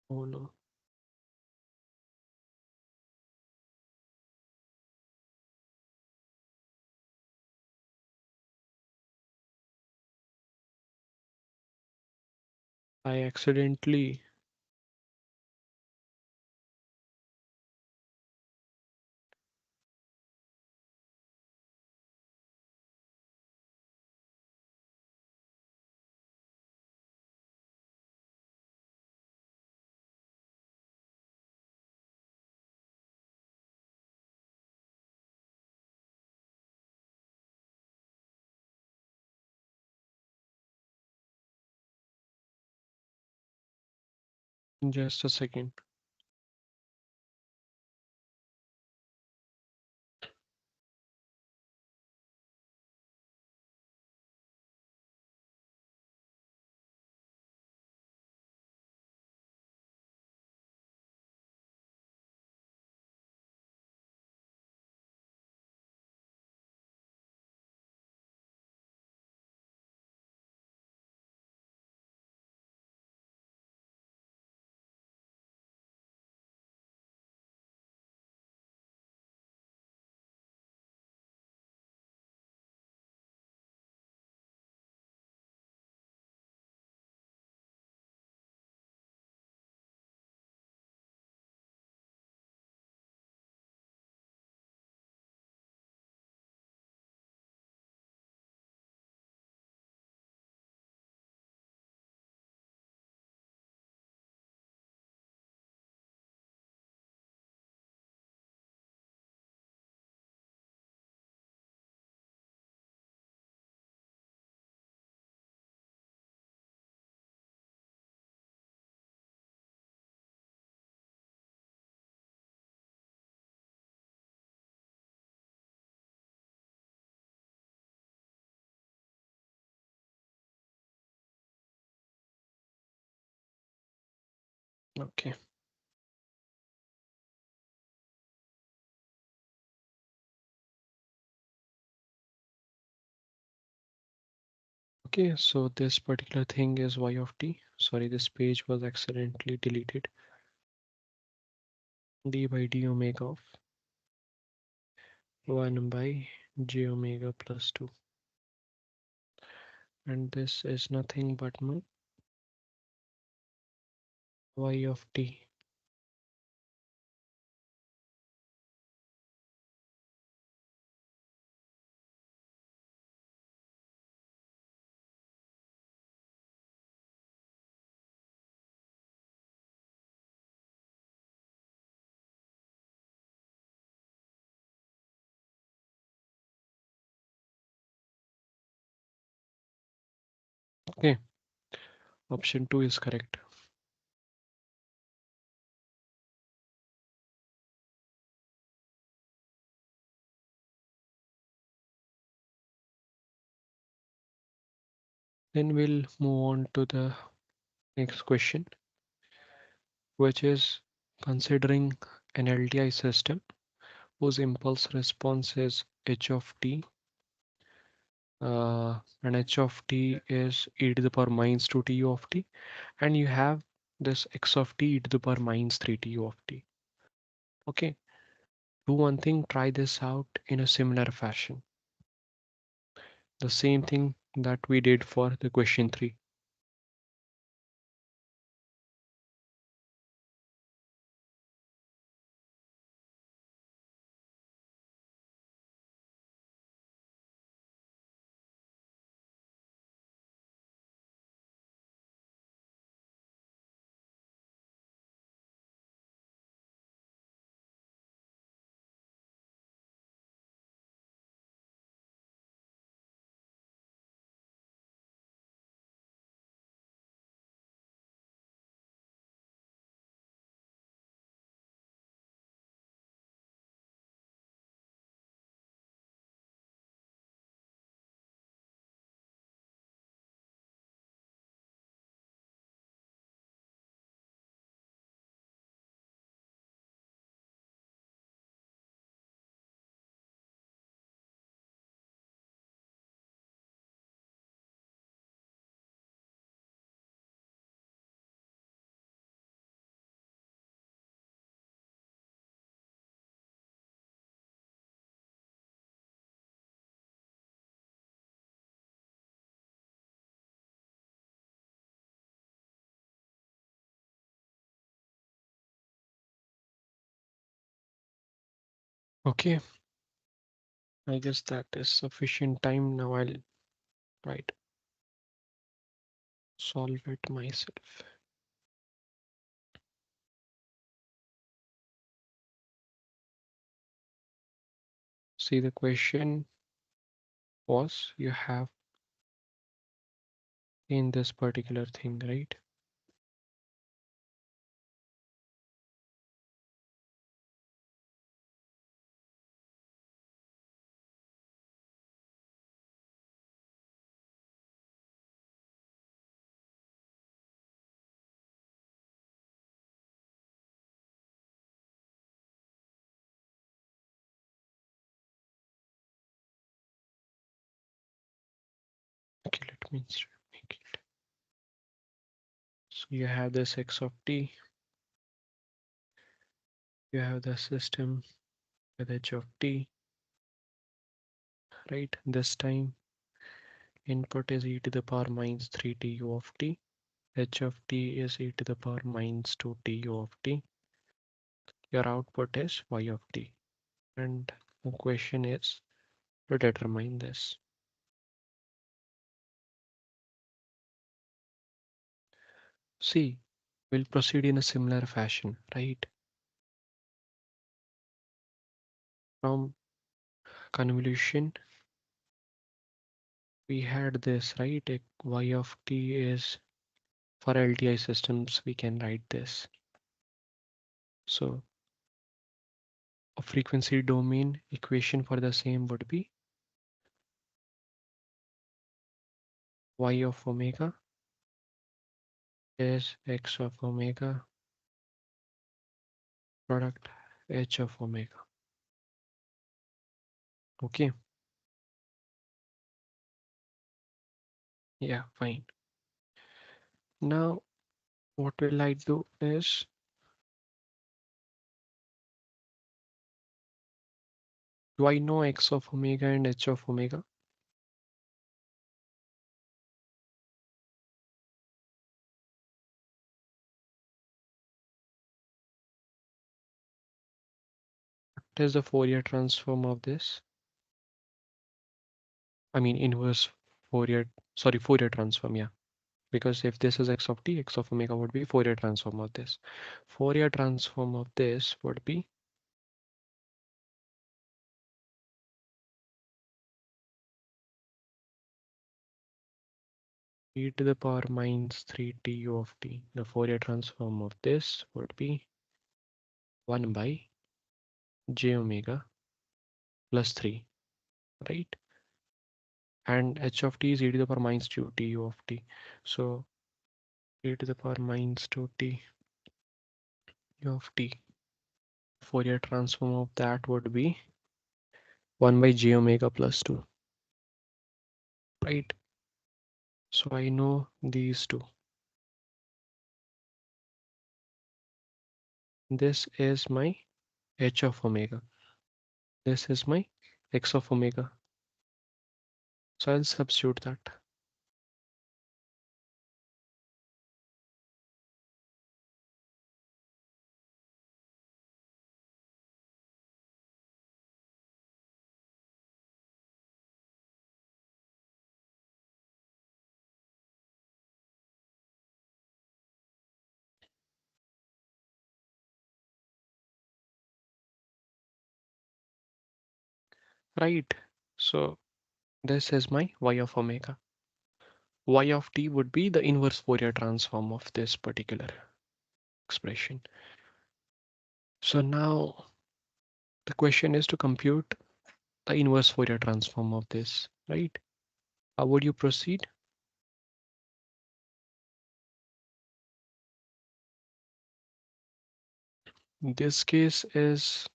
Oh no. I accidentally just a second. Okay. Okay, so this particular thing is y of t. Sorry, this page was accidentally deleted. D by d omega of 1 by j omega plus 2. And this is nothing but my y of t. Okay, option 2 is correct. Then we'll move on to the next question, which is considering an LTI system whose impulse response is h of t, and h of t is e to the power minus 2 tu of t, and you have this x of t e to the power minus 3 tu of t. Okay, do one thing, try this out in a similar fashion. The same thing that we did for the question 3. Okay, I guess that is sufficient time. Now I'll right solve it myself. See, the question was you have in this particular thing, right? Okay, let me make it. So you have this x of t, you have the system with h of t, right? This time input is e to the power minus 3 tu of t, h of t is e to the power minus 2 tu of t, your output is y of t. And the question is to determine this. See, we'll proceed in a similar fashion, right? From convolution, we had this, right? Y of t is for LTI systems, we can write this. So a frequency domain equation for the same would be y of omega is x of omega product h of omega. Okay, yeah, fine. Now what will I do is, do I know x of omega and h of omega? What is the Fourier transform of this? I mean inverse Fourier, sorry, Fourier transform, yeah. Because if this is x of t, x of omega would be Fourier transform of this. Fourier transform of this would be e to the power minus 3t u of t. The Fourier transform of this would be 1 by j omega plus 3, right? And h of t is e to the power minus 2t u of t. So e to the power minus 2t u of t. Fourier transform of that would be 1 by j omega plus 2, right? So I know these two. This is my h of omega. This is my x of omega. So I'll substitute that. Right. So this is my y of omega. Y of t would be the inverse Fourier transform of this particular expression. So now the question is to compute the inverse Fourier transform of this, right? How would you proceed? This case is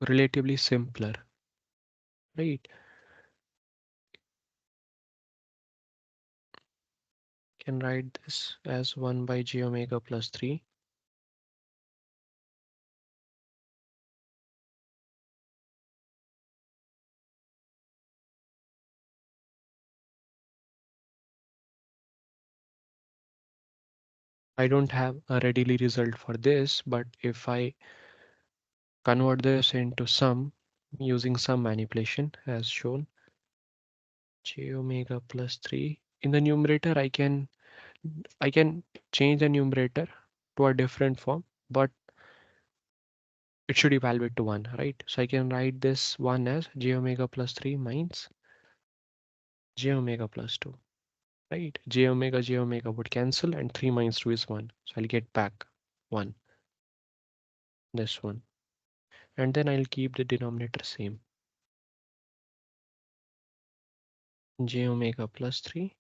relatively simpler, right? Can write this as 1 by j omega plus 3. I don't have a readily result for this, but if I convert this into sum using some manipulation as shown, j omega plus 3 in the numerator, I can change the numerator to a different form, but it should evaluate to 1, right? So I can write this 1 as j omega plus 3 minus j omega plus 2, right? J omega would cancel and 3 minus 2 is 1. So I'll get back 1, this one. And then I'll keep the denominator same. J omega plus 3,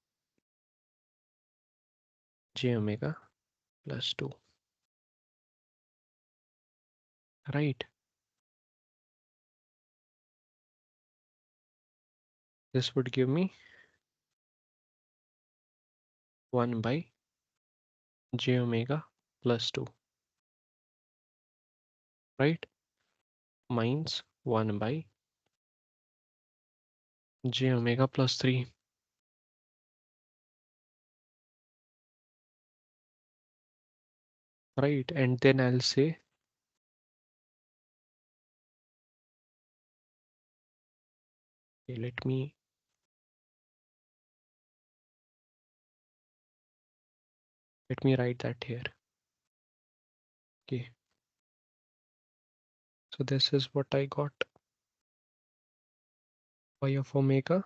j omega plus 2, right? This would give me 1 by j omega plus 2, right? Minus 1 by j omega plus 3, right? And then I'll say, okay, let me write that here. Okay, so this is what I got. Y of omega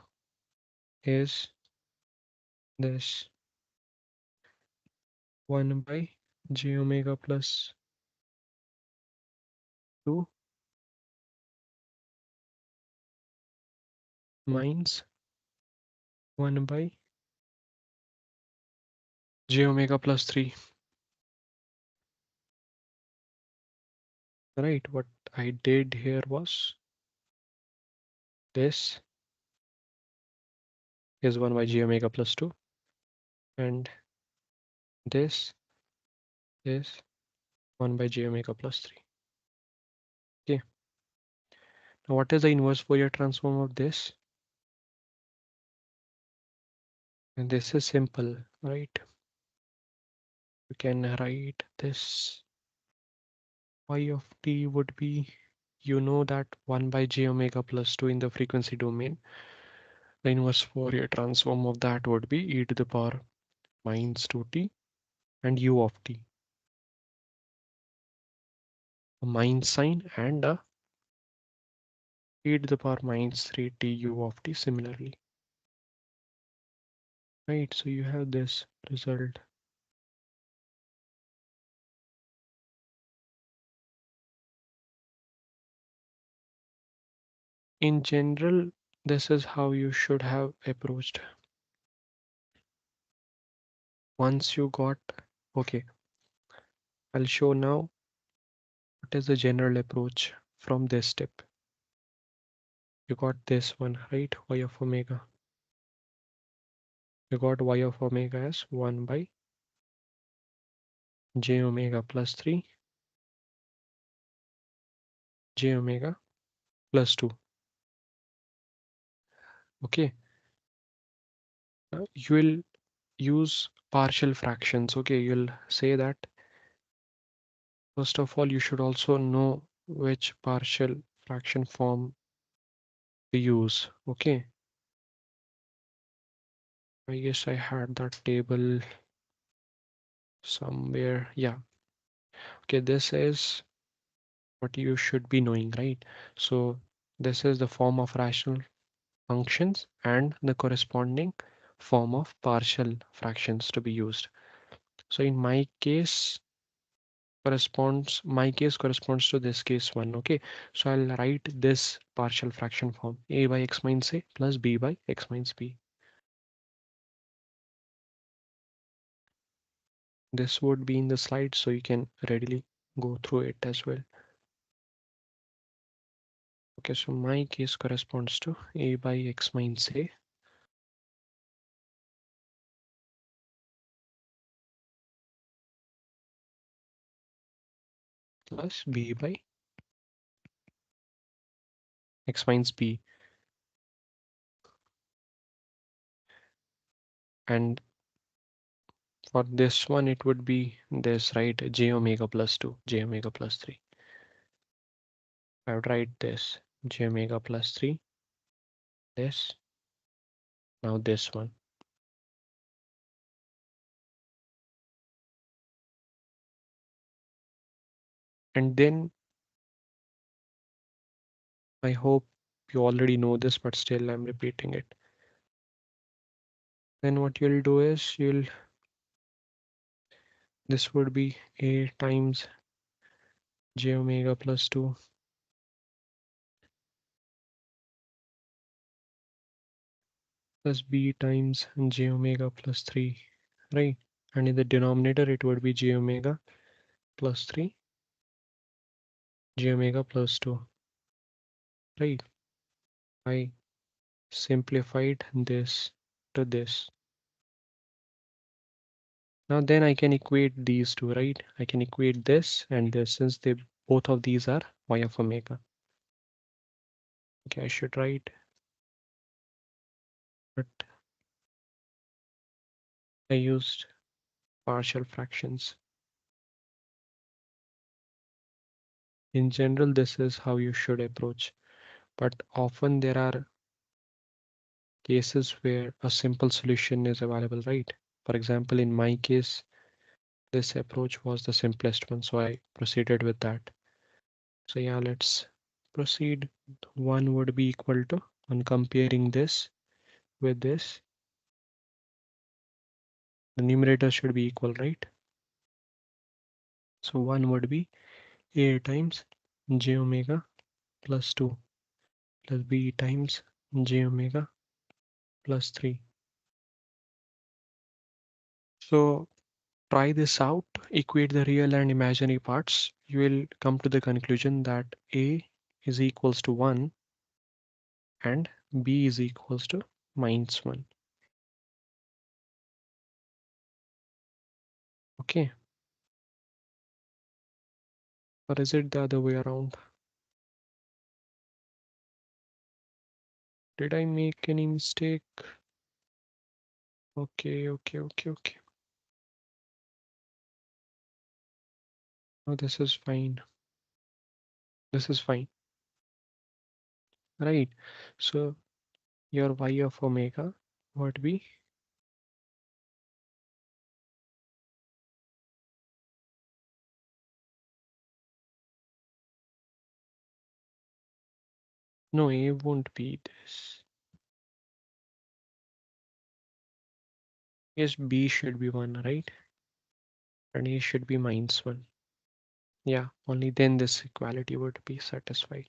is this 1 by j omega plus 2 minus 1 by j omega plus 3. right? What I did here was this is 1 by j omega plus 2, and this is 1 by j omega plus 3. Okay. Now what is the inverse Fourier transform of this? And this is simple, right? You can write this y of t would be, you know, that 1 by j omega plus 2 in the frequency domain. The inverse Fourier transform of that would be e to the power minus 2t and u of t, a minus sign and a e to the power minus 3t u of t similarly. Right, so you have this result. In general, this is how you should have approached. Once you got, okay, I'll show now what is the general approach from this step. You got this one, right? Y of omega. You got y of omega as 1 by j omega plus 3, j omega plus 2. Okay, you will use partial fractions. Okay, you'll say that first of all, you should also know which partial fraction form to use. Okay, I guess I had that table somewhere. Yeah, okay, this is what you should be knowing, right? So this is the form of rational functions and the corresponding form of partial fractions to be used. So in my case corresponds to this case one. Okay, so I'll write this partial fraction form: a by x minus a plus b by x minus b. This would be in the slide, so you can readily go through it as well. Okay, so my case corresponds to a by x minus a plus b by x minus b. And for this one, it would be this, right? J omega plus 2, j omega plus 3. I would write this j omega plus 3, this, now this one. And then I hope you already know this, but still I'm repeating it. Then what you'll do is this would be a times j omega plus 2 plus b times j omega plus 3, right? And in the denominator, it would be j omega plus 3, j omega plus 2, right? I simplified this to this. Now then I can equate these two, right? I can equate this and this since they both of these are y of omega. Okay, I should write, but I used partial fractions. In general, this is how you should approach, but often there are cases where a simple solution is available, right? For example, in my case, this approach was the simplest one, so I proceeded with that. So yeah, let's proceed. One would be equal to, on comparing this with this, the numerator should be equal, right? So one would be a times j omega plus 2 plus b times j omega plus 3. So Try this out, equate the real and imaginary parts. You will come to the conclusion that A is equals to 1 and B is equals to minus 1. Okay, or is it the other way around? Did I make any mistake? Okay. Oh, this is fine. This is fine. Right. So your y of omega would be, no, A won't be this. Yes, B should be 1, right? And A should be minus 1. Yeah, only then this equality would be satisfied.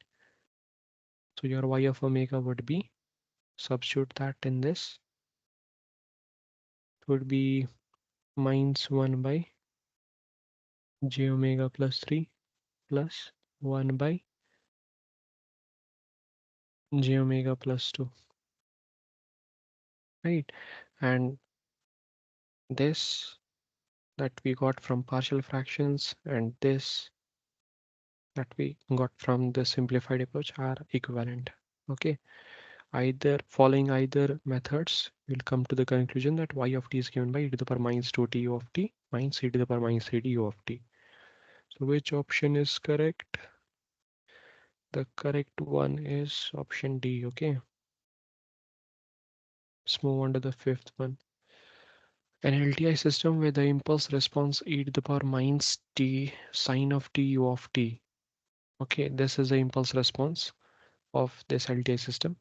So your y of omega would be, substitute that in this, it would be minus 1 by j omega plus 3 plus 1 by j omega plus 2, right? And this that we got from partial fractions and this that we got from the simplified approach are equivalent. Okay, either following either methods we'll come to the conclusion that y of t is given by e to the power minus 2t u of t minus e to the power minus 3t u of t. So which option is correct? The correct one is option D. Okay, let's move on to the fifth one. An LTI system where the impulse response e to the power minus t sine of t u of t. Okay, this is the impulse response of this LTI system.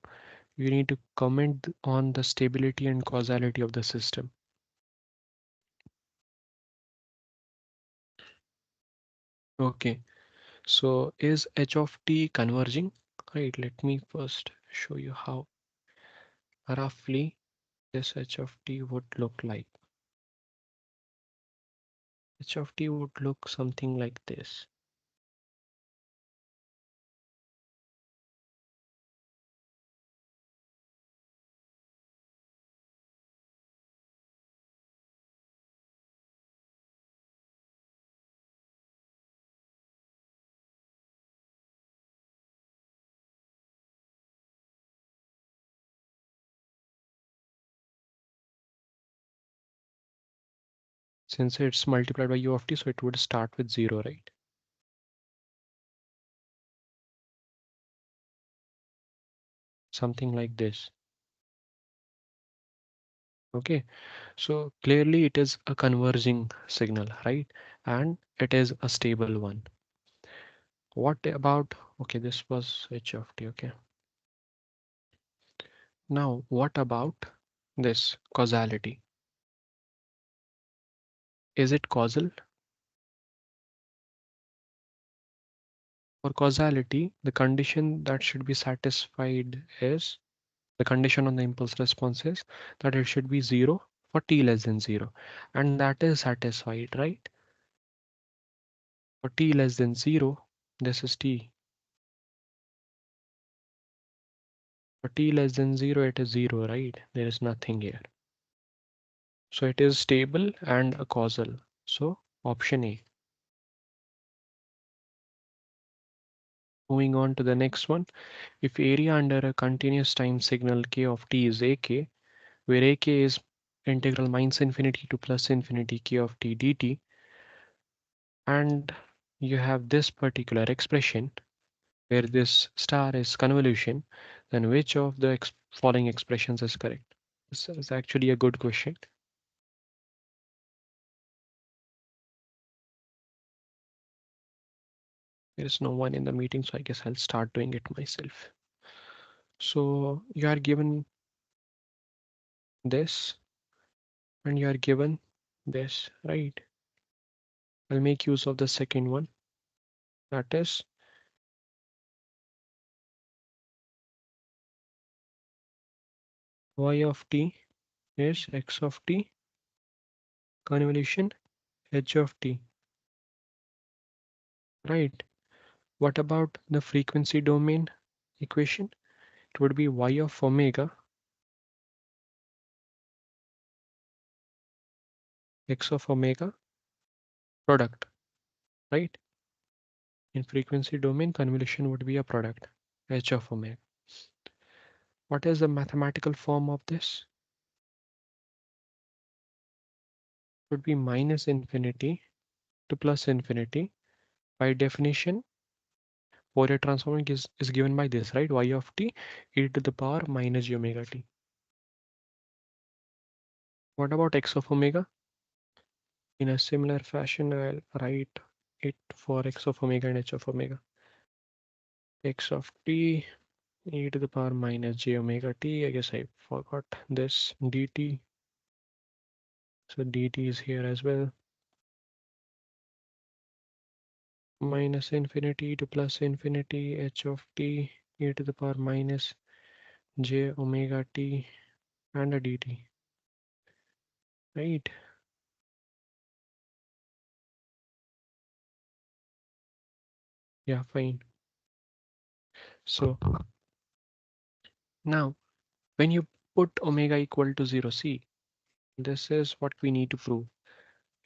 You need to comment on the stability and causality of the system. Okay, so is h of t converging? Right, let me first show you how roughly this h of t would look like. H of t would look something like this. Since it's multiplied by u of t, so it would start with 0, right? Something like this. Okay, so clearly it is a converging signal, right? And it is a stable one. What about, okay, this was h of t, okay. Now, what about this causality? Is it causal? For causality, the condition that should be satisfied is, the condition on the impulse response is that it should be 0 for t less than 0. And that is satisfied, right? For t less than 0, this is t. For t less than 0, it is 0, right? There is nothing here. So it is stable and a causal. So option A. Moving on to the next one. If area under a continuous time signal k of t is ak, where ak is integral minus infinity to plus infinity k of t dt, and you have this particular expression where this star is convolution, then which of the following expressions is correct? This is actually a good question. There is no one in the meeting, so I guess I'll start doing it myself. So you are given this and you are given this, right? I'll make use of the second one. That is y of t is x of t convolution h of t, right? What about the frequency domain equation? It would be y of omega x of omega product, right? In frequency domain, convolution would be a product, h of omega. What is the mathematical form of this? It would be minus infinity to plus infinity. By definition, Fourier transform is given by this, right? Y of t e to the power minus j omega t. What about x of omega? In a similar fashion, I'll write it for x of omega and h of omega. X of t e to the power minus j omega t. I guess I forgot this dt. So dt is here as well. Minus infinity to plus infinity h of t e to the power minus j omega t and a dt. Right? Yeah, fine. So now when you put omega equal to 0, see, this is what we need to prove,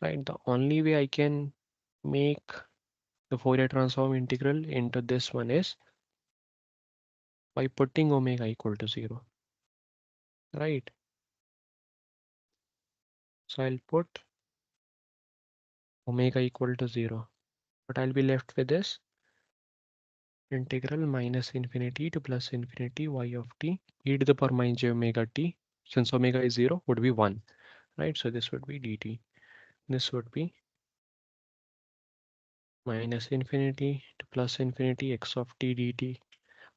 right? The only way I can make the Fourier transform integral into this one is by putting omega equal to 0, right? So I'll put omega equal to 0. What I'll be left with is integral minus infinity to plus infinity y of t e to the power minus j omega t. Since omega is 0 would be 1, right? So this would be dt. This would be minus infinity to plus infinity x of t dt.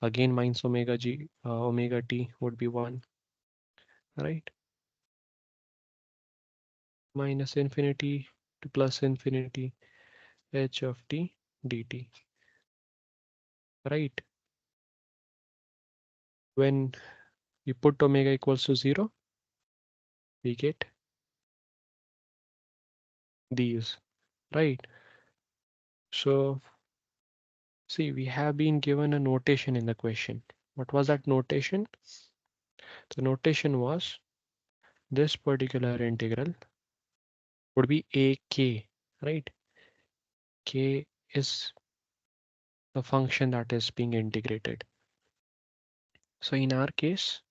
Again minus omega t would be 1, right? Minus infinity to plus infinity h of t dt, right? When you put omega equals to 0, we get these, right? So see, we have been given a notation in the question. What was that notation? The notation was this particular integral would be ak, right? K is the function that is being integrated. So in our case,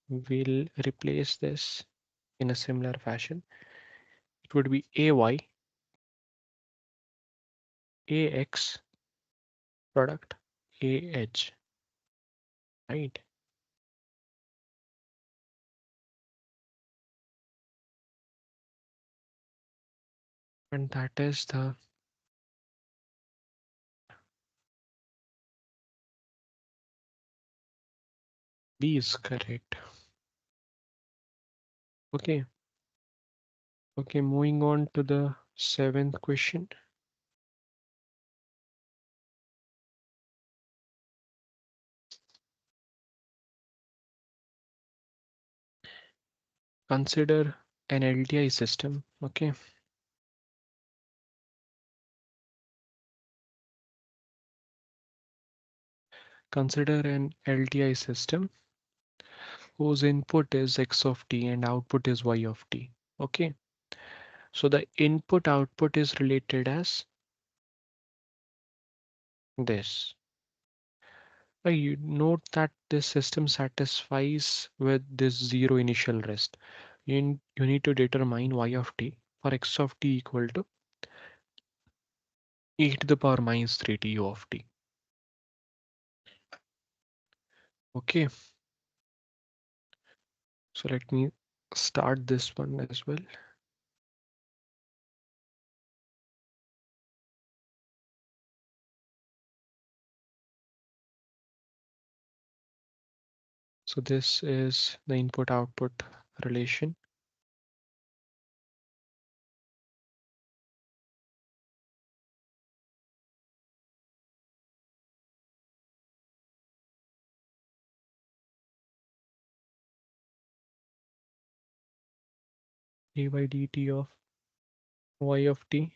we'll replace this in a similar fashion. It would be ay, ax product, ah, right? And that is the B is correct. Okay. Okay, moving on to the seventh question. Consider an LTI system. Okay. Consider an LTI system whose input is x of t and output is y of t. Okay. So the input output is related as this. You note that this system satisfies with this zero initial rest. You need to determine y of t for x of t equal to e to the power minus 3t u of t. Okay, so let me start this one as well. So this is the input output relation. d by dt of y of t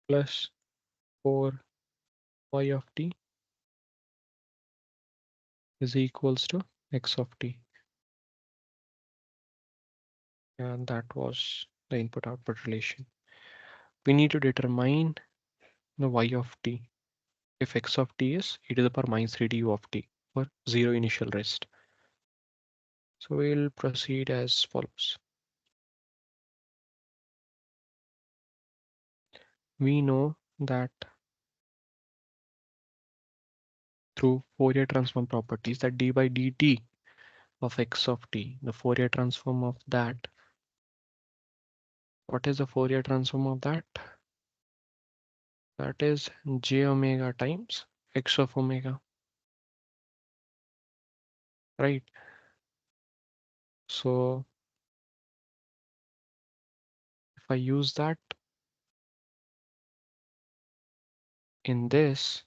plus 4 y of t is equals to x of t. And that was the input output relation. We need to determine the y of t if x of t is e to the power minus 3 du of t for 0 initial rest. So we'll proceed as follows. We know that through Fourier transform properties that d by dt of x of t, the Fourier transform of that, what is the Fourier transform of that? That is j omega times x of omega, right? So if I use that in this,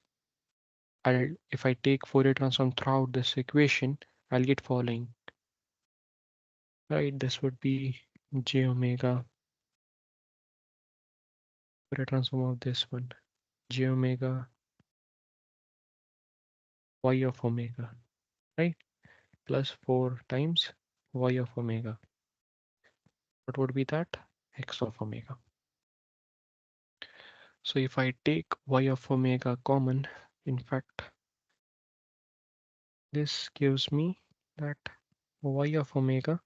if I take Fourier transform throughout this equation, I'll get following, right? This would be j omega, Fourier transform of this one, j omega y of omega, right? Plus 4 times y of omega. What would be that? X of omega. So if I take y of omega common, in fact, this gives me that y of omega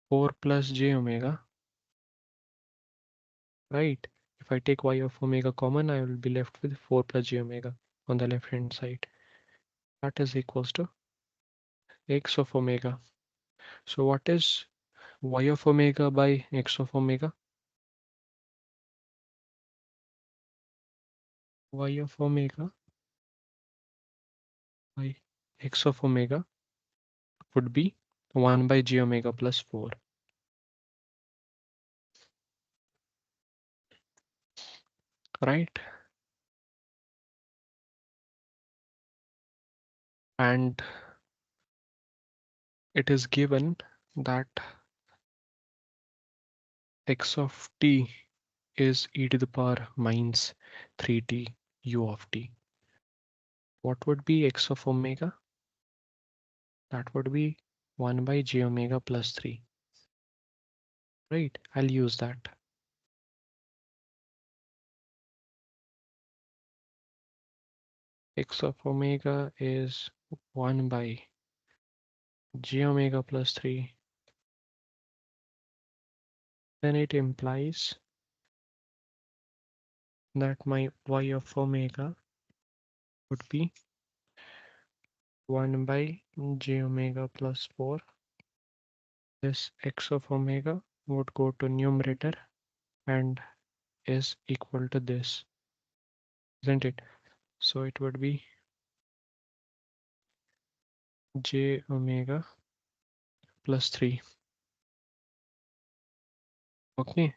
4 plus j omega, right? If I take y of omega common, I will be left with 4 plus j omega on the left hand side. That is equals to x of omega. So what is y of omega by x of omega? Y of omega by x of omega would be 1 by j omega plus 4, right? And it is given that x of t is e to the power minus 3t u of t. What would be x of omega? That would be 1 by j omega plus 3. Right, I'll use that. X of omega is 1 by j omega plus 3. Then it implies that my y of omega would be 1 by j omega plus 4. This x of omega would go to numerator and is equal to this, isn't it? So it would be j omega plus 3. Okay,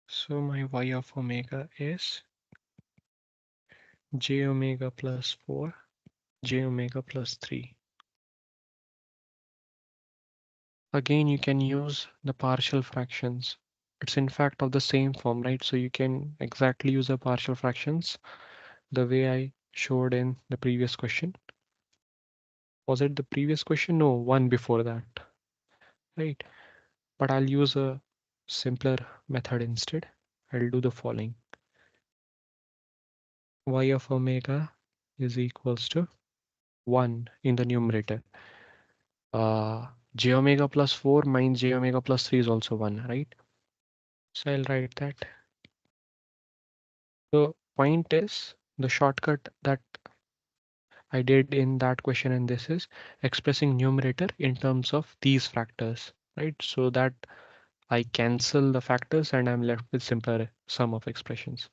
so my y of omega is j omega plus 4, j omega plus 3. Again, you can use the partial fractions. It's in fact of the same form, right? So you can exactly use the partial fractions the way I showed in the previous question. Was it the previous question? No, one before that, right? But I'll use a simpler method instead. I'll do the following. Y of omega is equals to 1 in the numerator. J omega plus 4 minus j omega plus 3 is also 1, right? So I'll write that. The point is the shortcut that I did in that question and this is expressing numerator in terms of these factors, right? So that I cancel the factors and I'm left with simpler sum of expressions.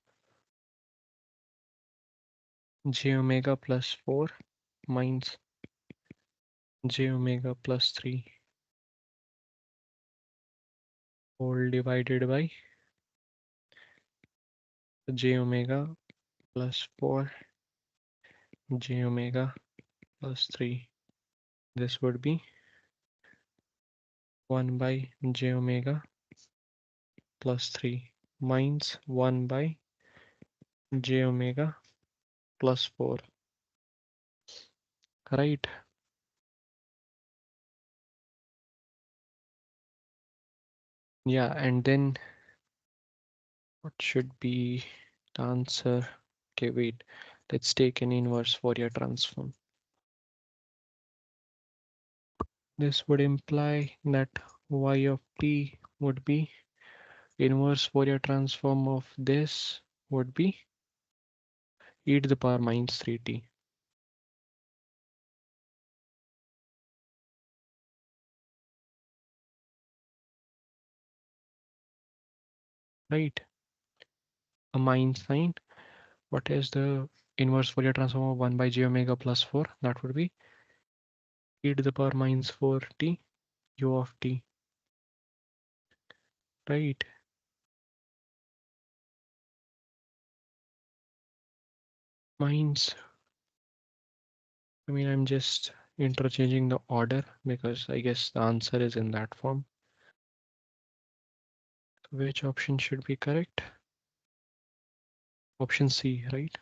J omega plus 4 minus j omega plus 3 whole divided by j omega plus 4 j omega plus 3. This would be 1 by j omega plus 3 minus 1 by j omega plus 4, right? Yeah, and then what should be the answer? Okay, wait. Let's take an inverse Fourier transform. This would imply that y of t would be inverse Fourier transform of this would be e to the power minus 3t, right? A minus sign. What is the inverse Fourier transform of 1 by j omega plus 4? That would be e to the power minus 4t u of t, right? Minus, I mean, I'm just interchanging the order because I guess the answer is in that form. Which option should be correct? Option C, right?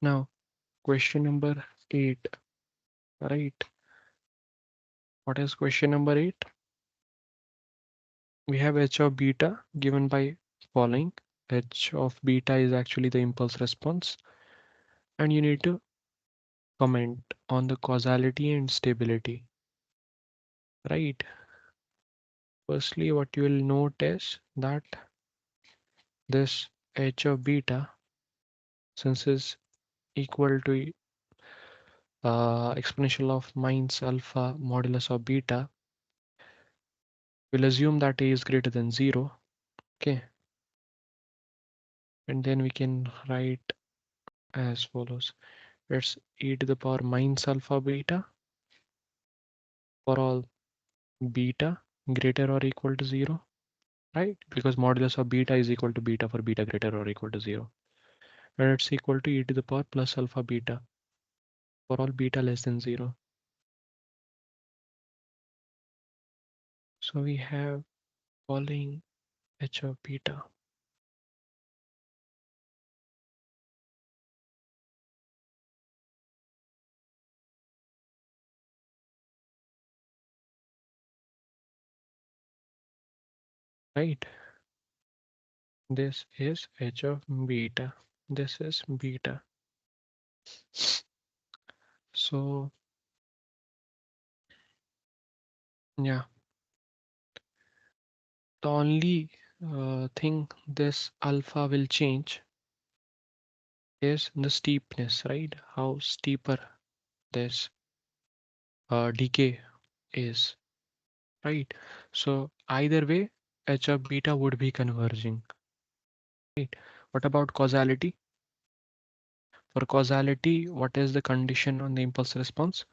Now, question number 8, right? What is question number 8? We have h of beta given by following. H of beta is actually the impulse response, and you need to comment on the causality and stability, right? Firstly, what you will note is that this h of beta, since is equal to exponential of minus alpha modulus of beta, we'll assume that a is greater than 0. Okay, and then we can write as follows. It's e to the power minus alpha beta for all beta greater or equal to 0, right? Because modulus of beta is equal to beta for beta greater or equal to 0. And it's equal to e to the power plus alpha beta for all beta less than 0. So we have following h of beta, right? This is h of beta. This is beta. So yeah, the only thing this alpha will change is the steepness, right? How steeper this decay is, right? So either way, h of beta would be converging, right? What about causality? For causality, what is the condition on the impulse response?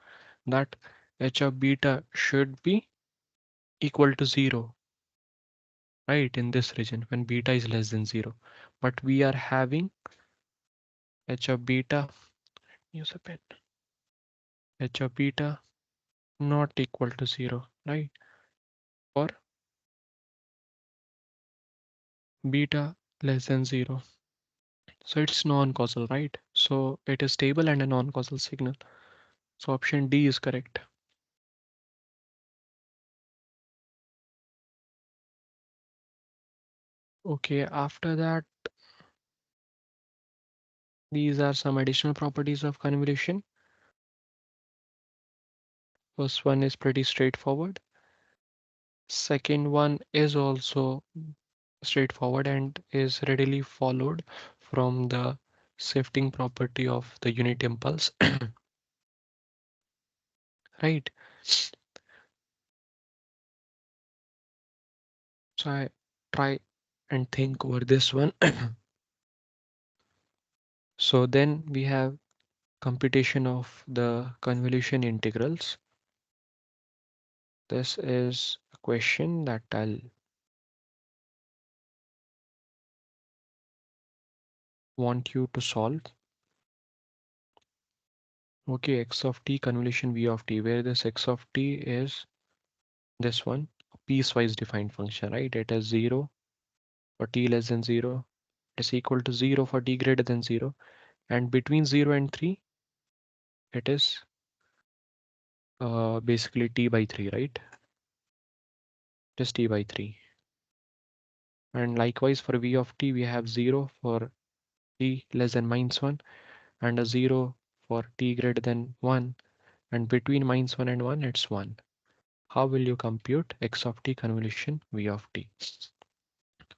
That h of beta should be equal to 0, right? In this region when beta is less than 0. But we are having h of beta, use a pen, h of beta not equal to 0, right? For beta less than 0. So it's non-causal, right? So it is stable and a non-causal signal. So option D is correct. Okay, after that, these are some additional properties of convolution. First one is pretty straightforward. Second one is also straightforward and is readily followed from the shifting property of the unit impulse, right? So I try and think over this one. So then we have computation of the convolution integrals. This is a question that I'll want you to solve. Okay, x of t convolution v of t, where this x of t is this one, piecewise defined function, right? It is 0 for t less than 0, it is equal to 0 for t greater than 0, and between 0 and 3, it is basically t by 3, right? It is t by 3. And likewise for v of t, we have 0 for t less than minus 1, and a 0 for t greater than 1, and between minus 1 and 1, it's 1. How will you compute x of t convolution v of t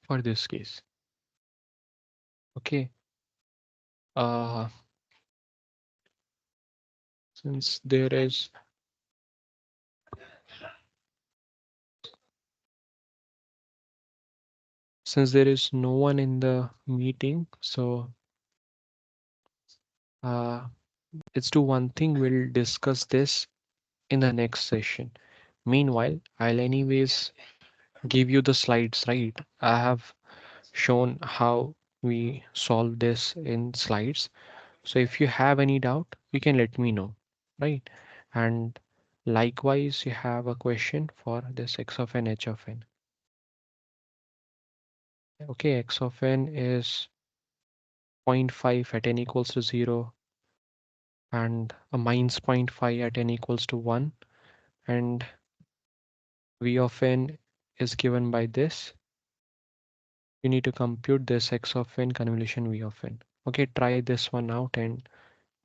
for this case? Okay, uh, since there is no one in the meeting, so uh, let's do one thing. We'll discuss this in the next session. Meanwhile, I'll anyways give you the slides, right? I have shown how we solve this in slides. So if you have any doubt, you can let me know, right? And likewise, you have a question for this x of n, h of n. Okay, x of n is zero point 0.5 at n equals to 0 and a minus zero point 0.5 at n equals to 1, and v of n is given by this. You need to compute this x of n convolution v of n. Okay, try this one out and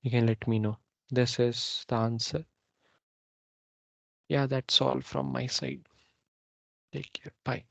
you can let me know. This is the answer. Yeah, that's all from my side. Take care. Bye.